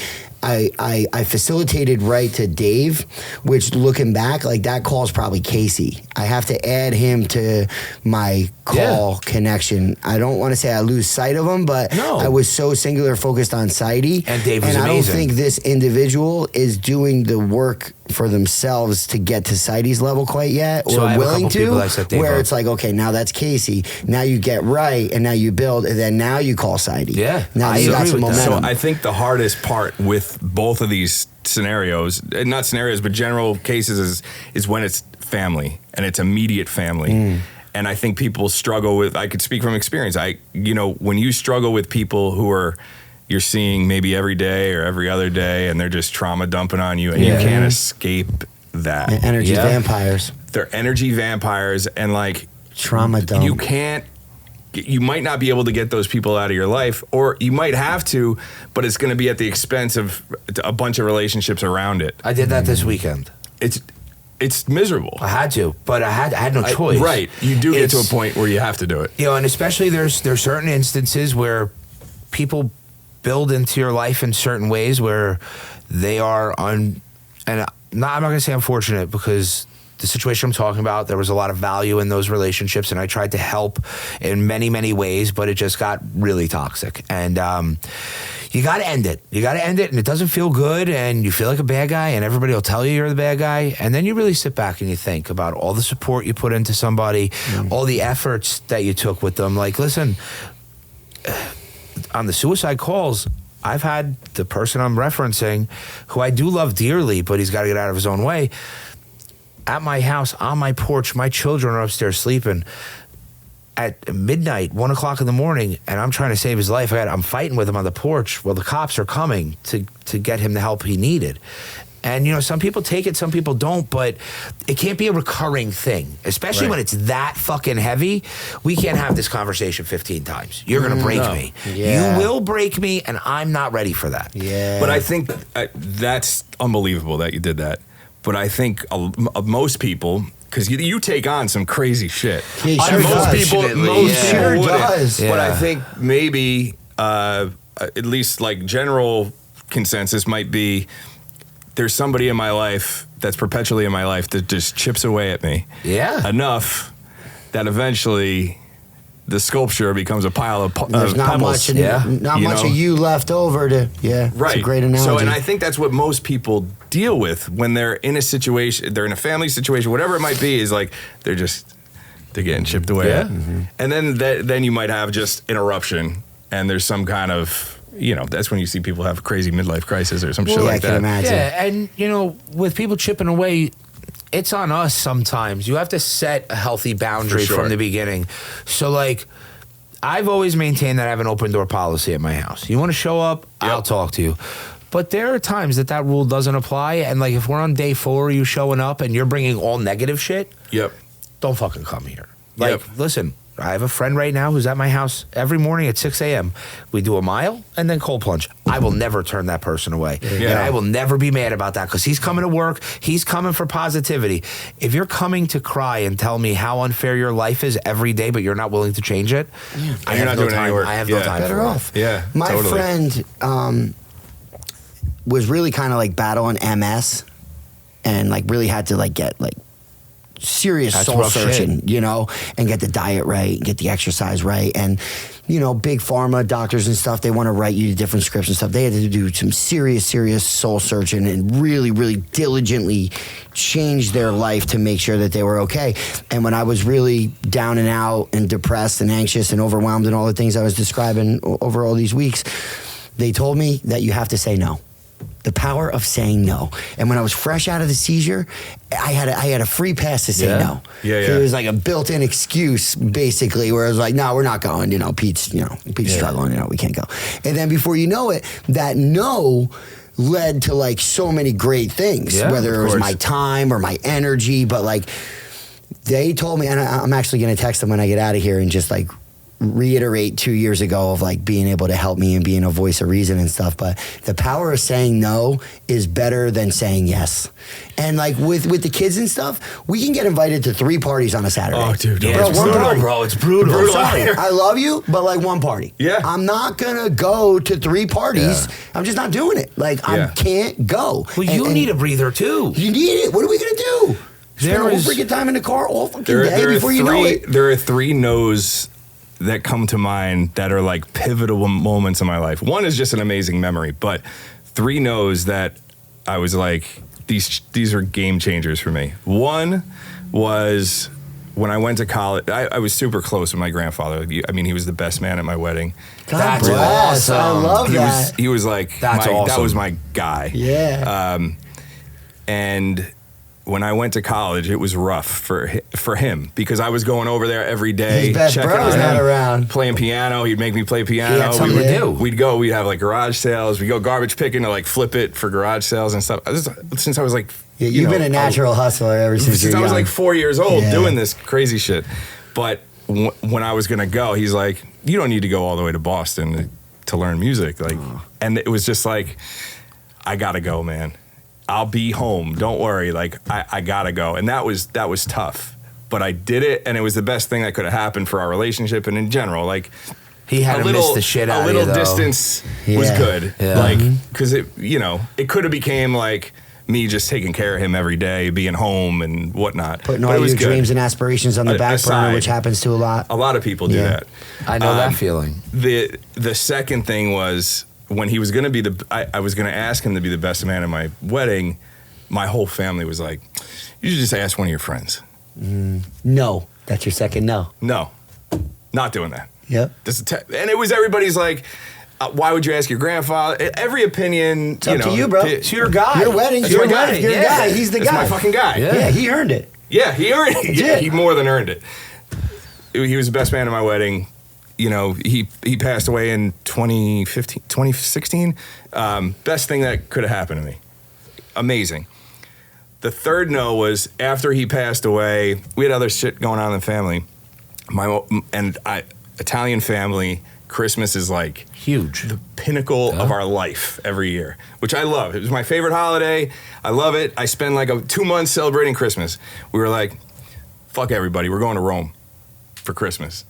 facilitated right to Dave, which looking back, like that call is probably Casey. I have to add him to my call connection. I don't want to say I lose sight of him, but I was so singular focused on Saidi. And Dave was amazing. I don't think this individual is doing the work for themselves to get to Saidi's level quite yet, or willing to, where it's like, okay, now that's Casey. Now you get right, and now you build, and then now you call Saidi. Yeah. Now you got some momentum. So I think the hardest part with both of these scenarios, not scenarios, but general cases, is when it's family and it's immediate family. And I think people struggle with, I could speak from experience. When you struggle with people who you're seeing maybe every day or every other day, and they're just trauma dumping on you, and you can't escape that. Energy vampires. They're energy vampires, and like trauma dump. You might not be able to get those people out of your life, or you might have to, but it's going to be at the expense of a bunch of relationships around it. I did that this weekend. It's miserable. I had to, but I had no choice. Right. You do get to a point where you have to do it. And especially there's certain instances where people build into your life in certain ways where they are I'm not going to say unfortunate, because the situation I'm talking about, there was a lot of value in those relationships, and I tried to help in many, many ways, but it just got really toxic. And you got to end it. You got to end it, and it doesn't feel good, and you feel like a bad guy, and everybody will tell you you're the bad guy. And then you really sit back and you think about all the support you put into somebody, all the efforts that you took with them. Like, listen, on the suicide calls, I've had the person I'm referencing, who I do love dearly, but he's got to get out of his own way, at my house, on my porch. My children are upstairs sleeping at midnight, 1 o'clock in the morning, and I'm trying to save his life. I'm fighting with him on the porch. Well, the cops are coming to get him the help he needed. And, some people take it, some people don't, but it can't be a recurring thing, especially when it's that fucking heavy. We can't have this conversation 15 times. You're going to break me. Yeah. You will break me, and I'm not ready for that. Yeah. But I think that's unbelievable that you did that. But I think most people, because you take on some crazy shit. Most people wouldn't. But I think maybe, at least like general consensus might be, there's somebody in my life that's perpetually in my life that just chips away at me. Yeah. Enough that eventually the sculpture becomes a pile of there's not pebbles. Much of you left over to, right. It's a great analogy. So, and I think that's what most people deal with when they're in a situation, they're in a family situation, whatever it might be, is like, they're getting chipped away at. Mm-hmm. And then you might have just interruption, and there's some kind of, that's when you see people have crazy midlife crisis or some shit like that. I can imagine. Yeah, and, with people chipping away, it's on us sometimes. You have to set a healthy boundary from the beginning. So, like, I've always maintained that I have an open door policy at my house. You want to show up, I'll talk to you. But there are times that rule doesn't apply. And, like, if we're on day 4, you showing up and you're bringing all negative shit, don't fucking come here. Like, listen, I have a friend right now who's at my house every morning at 6 a.m. We do a mile and then cold plunge. I will never turn that person away. Yeah. And I will never be mad about that, because he's coming to work. He's coming for positivity. If you're coming to cry and tell me how unfair your life is every day, but you're not willing to change it, I have no time. I have no time. Better off. Yeah, my friend was really kind of like battling MS, and like really had to like get like serious soul searching, and get the diet right, and get the exercise right. And, big pharma doctors and stuff, they want to write you different scripts and stuff. They had to do some serious soul searching and really, really diligently change their life to make sure that they were okay. And when I was really down and out and depressed and anxious and overwhelmed and all the things I was describing over all these weeks, they told me that you have to say no. The power of saying no. And when I was fresh out of the seizure, I had a free pass to say no. Yeah. It was like a built-in excuse, basically, where I was like, no, we're not going. Pete's struggling. We can't go. And then before you know it, that no led to like so many great things, whether it was my time or my energy. But like they told me, and I'm actually going to text them when I get out of here and just like reiterate 2 years ago of like being able to help me and being a voice of reason and stuff. But the power of saying no is better than saying yes. And like with the kids and stuff, we can get invited to 3 parties on a Saturday. Oh, dude. Yeah, it's brutal, bro. It's brutal. I'm sorry. I love you, but like one party. Yeah. I'm not gonna go to 3 parties. Yeah. I'm just not doing it. Like I can't go. Well, you need a breather too. You need it. What are we gonna do? Spend all freaking time in the car all fucking day before you know it. There are 3 no's that come to mind that are like pivotal moments in my life. One is just an amazing memory, but 3 no's that I was like, these are game changers for me. One was when I went to college. I was super close with my grandfather. I mean, he was the best man at my wedding. That's awesome. I love that. He was like, awesome. That was my guy. Yeah. And when I went to college, it was rough for him because I was going over there every day. His best checking bro's on not him, around. playing piano. He'd make me play piano. He had something to do. We'd have like garage sales. We'd go garbage picking to like flip it for garage sales and stuff. Since I was like, you've been a natural hustler ever since I was like 4 years old doing this crazy shit. But when I was gonna go, he's like, you don't need to go all the way to Boston to learn music. Like, and it was just like, I gotta go, man. I'll be home. Don't worry. Like I gotta go. And that was tough. But I did it, and it was the best thing that could have happened for our relationship and in general. Like he had to miss the shit out of you. A little distance was good. Yeah. Like because it could have became like me just taking care of him every day, being home and whatnot. Putting all your dreams and aspirations on the back burner, which happens to a lot. A lot of people do that. I know that feeling. The second thing was, when he was going to be I was going to ask him to be the best man at my wedding, my whole family was like, you should just ask one of your friends. No. That's your second no. No. Not doing that. Yep. And it was everybody's like, why would you ask your grandfather? Every opinion, it's up to you, bro. It's your guy. Your wedding. It's your wedding. Your guy. He's the guy. It's my fucking guy. Yeah, he earned it. Yeah, he earned it. Yeah, he more than earned it. He was the best man at my wedding. He passed away in 2016. Best thing that could have happened to me. Amazing. The third no was after he passed away, we had other shit going on in the family. Italian family, Christmas is like huge. The pinnacle of our life every year, which I love. It was my favorite holiday. I love it. I spend like 2 months celebrating Christmas. We were like, fuck everybody. We're going to Rome for Christmas.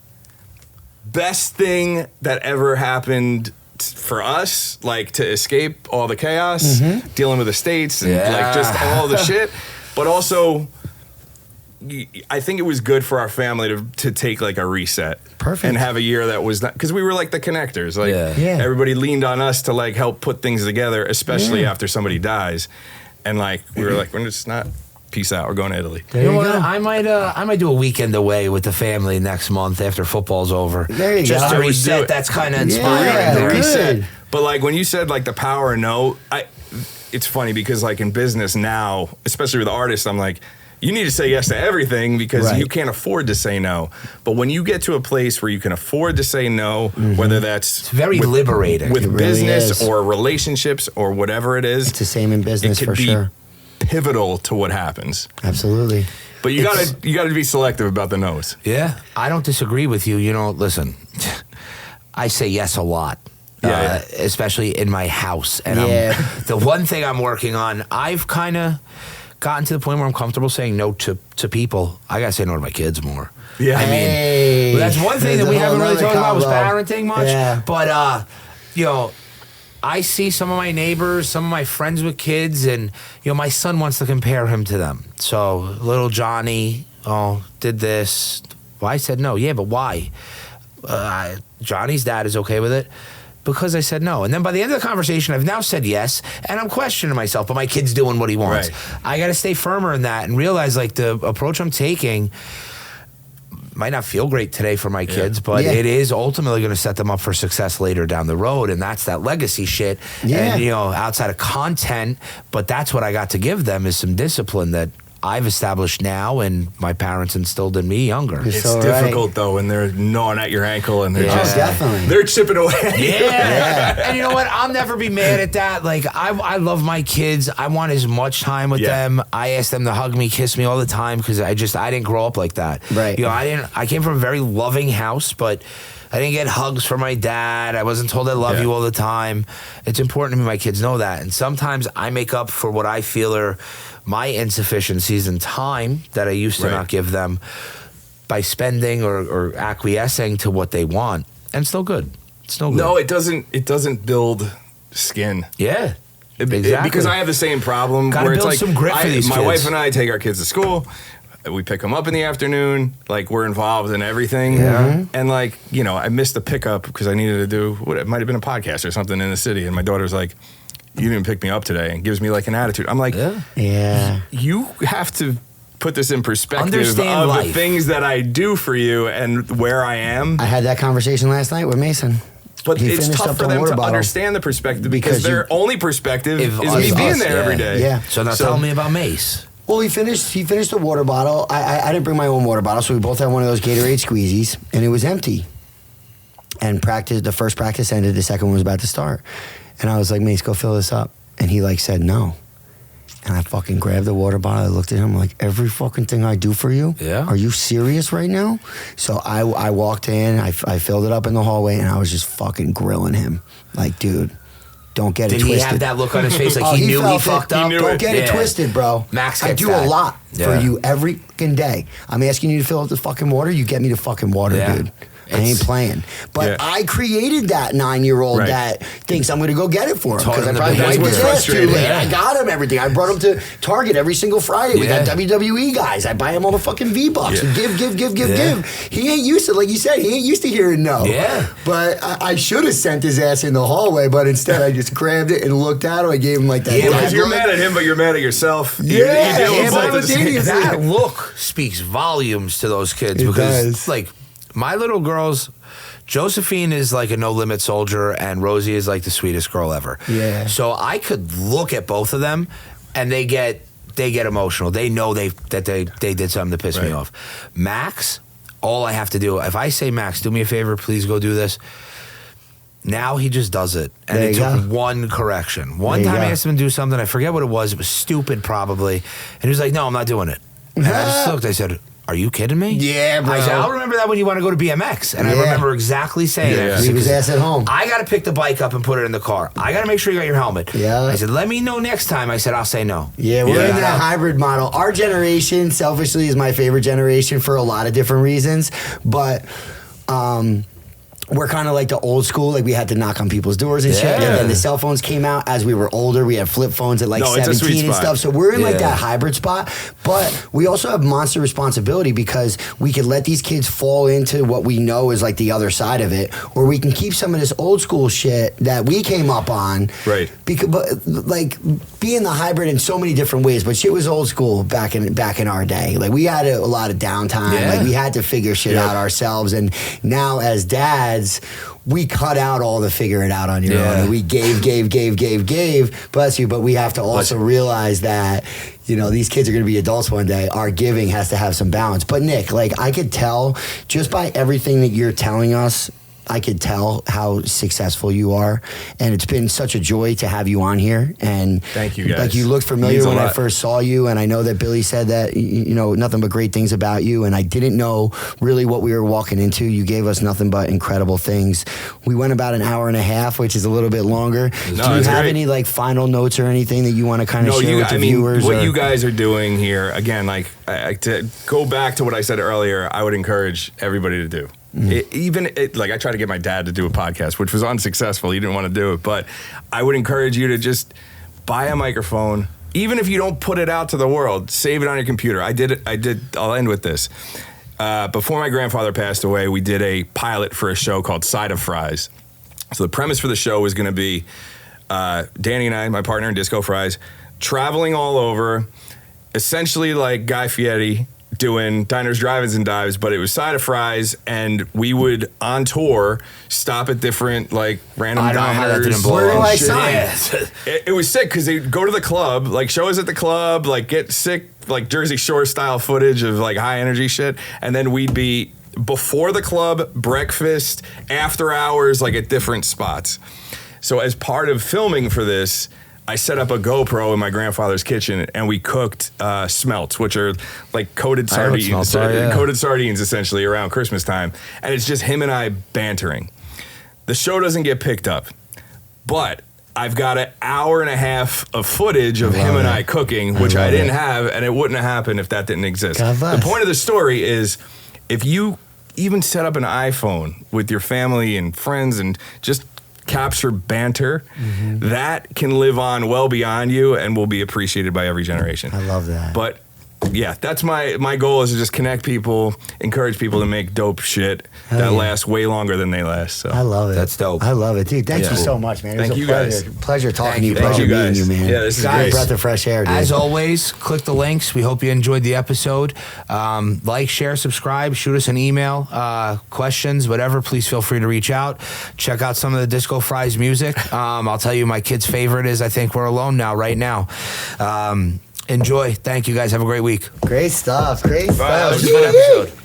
Best thing that ever happened for us, like to escape all the chaos, dealing with the states and like just all the shit. But also, I think it was good for our family to take like a reset. Perfect. And have a year that was not, because we were like the connectors. Like everybody leaned on us to like help put things together, especially after somebody dies. And like we were like, we're just not. Peace out. We're going to Italy. You know what? I might do a weekend away with the family next month after football's over. There you just go. to reset. That's kind of inspiring. Yeah, reset. But like when you said like the power of no, it's funny because like in business now, especially with artists, I'm like, you need to say yes to everything because you can't afford to say no. But when you get to a place where you can afford to say no, whether that's it's very liberating with it business really or relationships or whatever it is, it's the same in business for sure. Pivotal to what happens. Absolutely. But you gotta be selective about the no's. Yeah, I don't disagree with you. listen, I say yes a lot. Especially in my house. And the one thing I'm working on, I've kind of gotten to the point where I'm comfortable saying no to people. I gotta say no to my kids more. Yeah. I mean, that's one thing that we haven't really talked about was parenting much. Yeah. But I see some of my neighbors, some of my friends with kids, and my son wants to compare him to them. So little Johnny, did this. Well, I said no. Yeah, but why? Johnny's dad is okay with it because I said no. And then by the end of the conversation, I've now said yes, and I'm questioning myself. But my kid's doing what he wants. Right. I got to stay firmer in that and realize like the approach I'm taking. might not feel great today for my kids, but it is ultimately going to set them up for success later down the road. And that's that legacy shit. Yeah. And, outside of content, but that's what I got to give them is some discipline that I've established now and my parents instilled in me younger. It's so difficult though when they're gnawing at your ankle and they're definitely. They're chipping away. Yeah. And you know what? I'll never be mad at that. Like I love my kids. I want as much time with them. I ask them to hug me, kiss me all the time because I didn't grow up like that. Right. I came from a very loving house, but I didn't get hugs from my dad. I wasn't told I love you all the time. It's important to me my kids know that. And sometimes I make up for what I feel are my insufficiencies in time that I used to not give them by spending or acquiescing to what they want. And it's still good. It's still good. No, it doesn't build skin. Yeah. Exactly. Because I have the same problem. Gotta where build it's like some grit for these my kids. wife and I take our kids to school. We pick them up in the afternoon. Like, we're involved in everything. Yeah. And, like, I missed the pickup because I needed to do it might have been a podcast or something in the city. And my daughter's like, you didn't pick me up today, and gives me, like, an attitude. I'm like, you have to put this in perspective Understand of life. the things that I do for you and where I am. I had that conversation last night with Mason. But He it's finished tough up for the them water to bottle. understand the perspective because their only perspective is me being there every day. Yeah. So now tell me about Mace. Well, he finished the water bottle. I didn't bring my own water bottle, so we both had one of those Gatorade squeezies, and it was empty. And the first practice ended, the second one was about to start. And I was like, Mace, go fill this up. And he said no. And I fucking grabbed the water bottle. I looked at him like, every fucking thing I do for you? Yeah. Are you serious right now? So I walked in, I filled it up in the hallway, and I was just fucking grilling him. Like, dude, don't get it twisted. Did he have that look on his face like he knew he fucked up? Don't get it twisted, bro. Max I gets do that. a lot for you every fucking day. I'm asking you to fill up the fucking water. You get me the fucking water, dude. I ain't playing. But I created that 9-year-old that thinks I'm going to go get it for him. Because I probably wiped his ass too late. I got him everything. I brought him to Target every single Friday. We got WWE guys. I buy him all the fucking V-Bucks. And give. He ain't used to, like you said, he ain't used to hearing no. Yeah. But I should have sent his ass in the hallway, but instead I just grabbed it and looked at him. I gave him like that. Yeah, because you're mad at him, but you're mad at yourself. Yeah, you deal with both at the same time. That look speaks volumes to those kids. It Because, does. like, my little girls... Josephine is like a no-limit soldier, and Rosie is like the sweetest girl ever. Yeah. So I could look at both of them, and they get emotional. They know they did something to piss me off. Max, all I have to do, if I say, Max, do me a favor, please go do this. Now he just does it. And it took one correction. One time I asked him to do something, I forget what it was stupid probably, and he was like, no, I'm not doing it. And I just looked, I said, are you kidding me? Yeah, bro. I said, I'll remember that when you want to go to BMX. And I remember exactly saying that. He was ass at home. I got to pick the bike up and put it in the car. I got to make sure you got your helmet. Yeah. I said, let me know next time. I said, I'll say no. Yeah, we're in that hybrid model. Our generation, selfishly, is my favorite generation for a lot of different reasons. But we're kind of like the old school. Like, we had to knock on people's doors and shit. And then the cell phones came out as we were older. We had flip phones at like 17 and stuff. So we're in like that hybrid spot. But we also have monster responsibility because we could let these kids fall into what we know is like the other side of it, or we can keep some of this old school shit that we came up on. Right. Because, but like, being the hybrid in so many different ways, but shit was old school back in our day. Like, we had a lot of downtime. Like, we had to figure shit out ourselves. And now as dads, we cut out all the figure it out on your own. And we gave, bless you, but we have to also realize that, these kids are going to be adults one day. Our giving has to have some balance. But Nick, like, I could tell just by everything that you're telling us, I could tell how successful you are, and it's been such a joy to have you on here. And thank you, guys. Like, you looked familiar when I first saw you, and I know that Billy said that nothing but great things about you. And I didn't know really what we were walking into. You gave us nothing but incredible things. We went about an hour and a half, which is a little bit longer. Do you have any like final notes or anything that you want to kind of share with the viewers? What you guys are doing here, again, like, to go back to what I said earlier, I would encourage everybody to do. Like, I tried to get my dad to do a podcast, which was unsuccessful. He didn't want to do it, but I would encourage you to just buy a microphone. Even if you don't put it out to the world, save it on your computer. I'll end with this. Before my grandfather passed away, we did a pilot for a show called Side of Fries. So the premise for the show was going to be Danny and I, my partner in Disco Fries, traveling all over, essentially like Guy Fieri, doing diners, drive-ins, and dives, but it was side of fries, and we would on tour stop at different like random I don't know how that diners. didn't blow Where do up. I Shit. sign? Yeah. It was sick because they'd go to the club, like show us at the club, like get sick, like Jersey Shore style footage of like high energy shit. And then we'd be before the club, breakfast, after hours, like at different spots. So as part of filming for this, I set up a GoPro in my grandfather's kitchen and we cooked smelts, which are like coated I know what sardines, smelts are, yeah. coated sardines essentially around Christmas time. And it's just him and I bantering. The show doesn't get picked up, but I've got an hour and a half of footage of him and I cooking, which I didn't have, and it wouldn't have happened if that didn't exist. God bless. The point of the story is if you even set up an iPhone with your family and friends and just capture banter, that can live on well beyond you and will be appreciated by every generation. I love that. But yeah, that's my goal is to just connect people, encourage people to make dope shit that lasts way longer than they last. So I love it. That's dope. I love it, dude. Thank Yeah. you so much, man. It Thank was a you, pleasure. guys. Pleasure talking Thank to you. you. Thank Pleasure you, meeting guys. you, man. Yeah, this is Good great. breath of fresh air, dude. As always, click the links. We hope you enjoyed the episode. Like, share, subscribe, shoot us an email, questions, whatever. Please feel free to reach out. Check out some of the Disco Fries music. I'll tell you, my kid's favorite is I Think We're Alone Now, right now. Enjoy. Thank you guys. Have a great week. Great stuff. Great Bye. That stuff. was a good episode.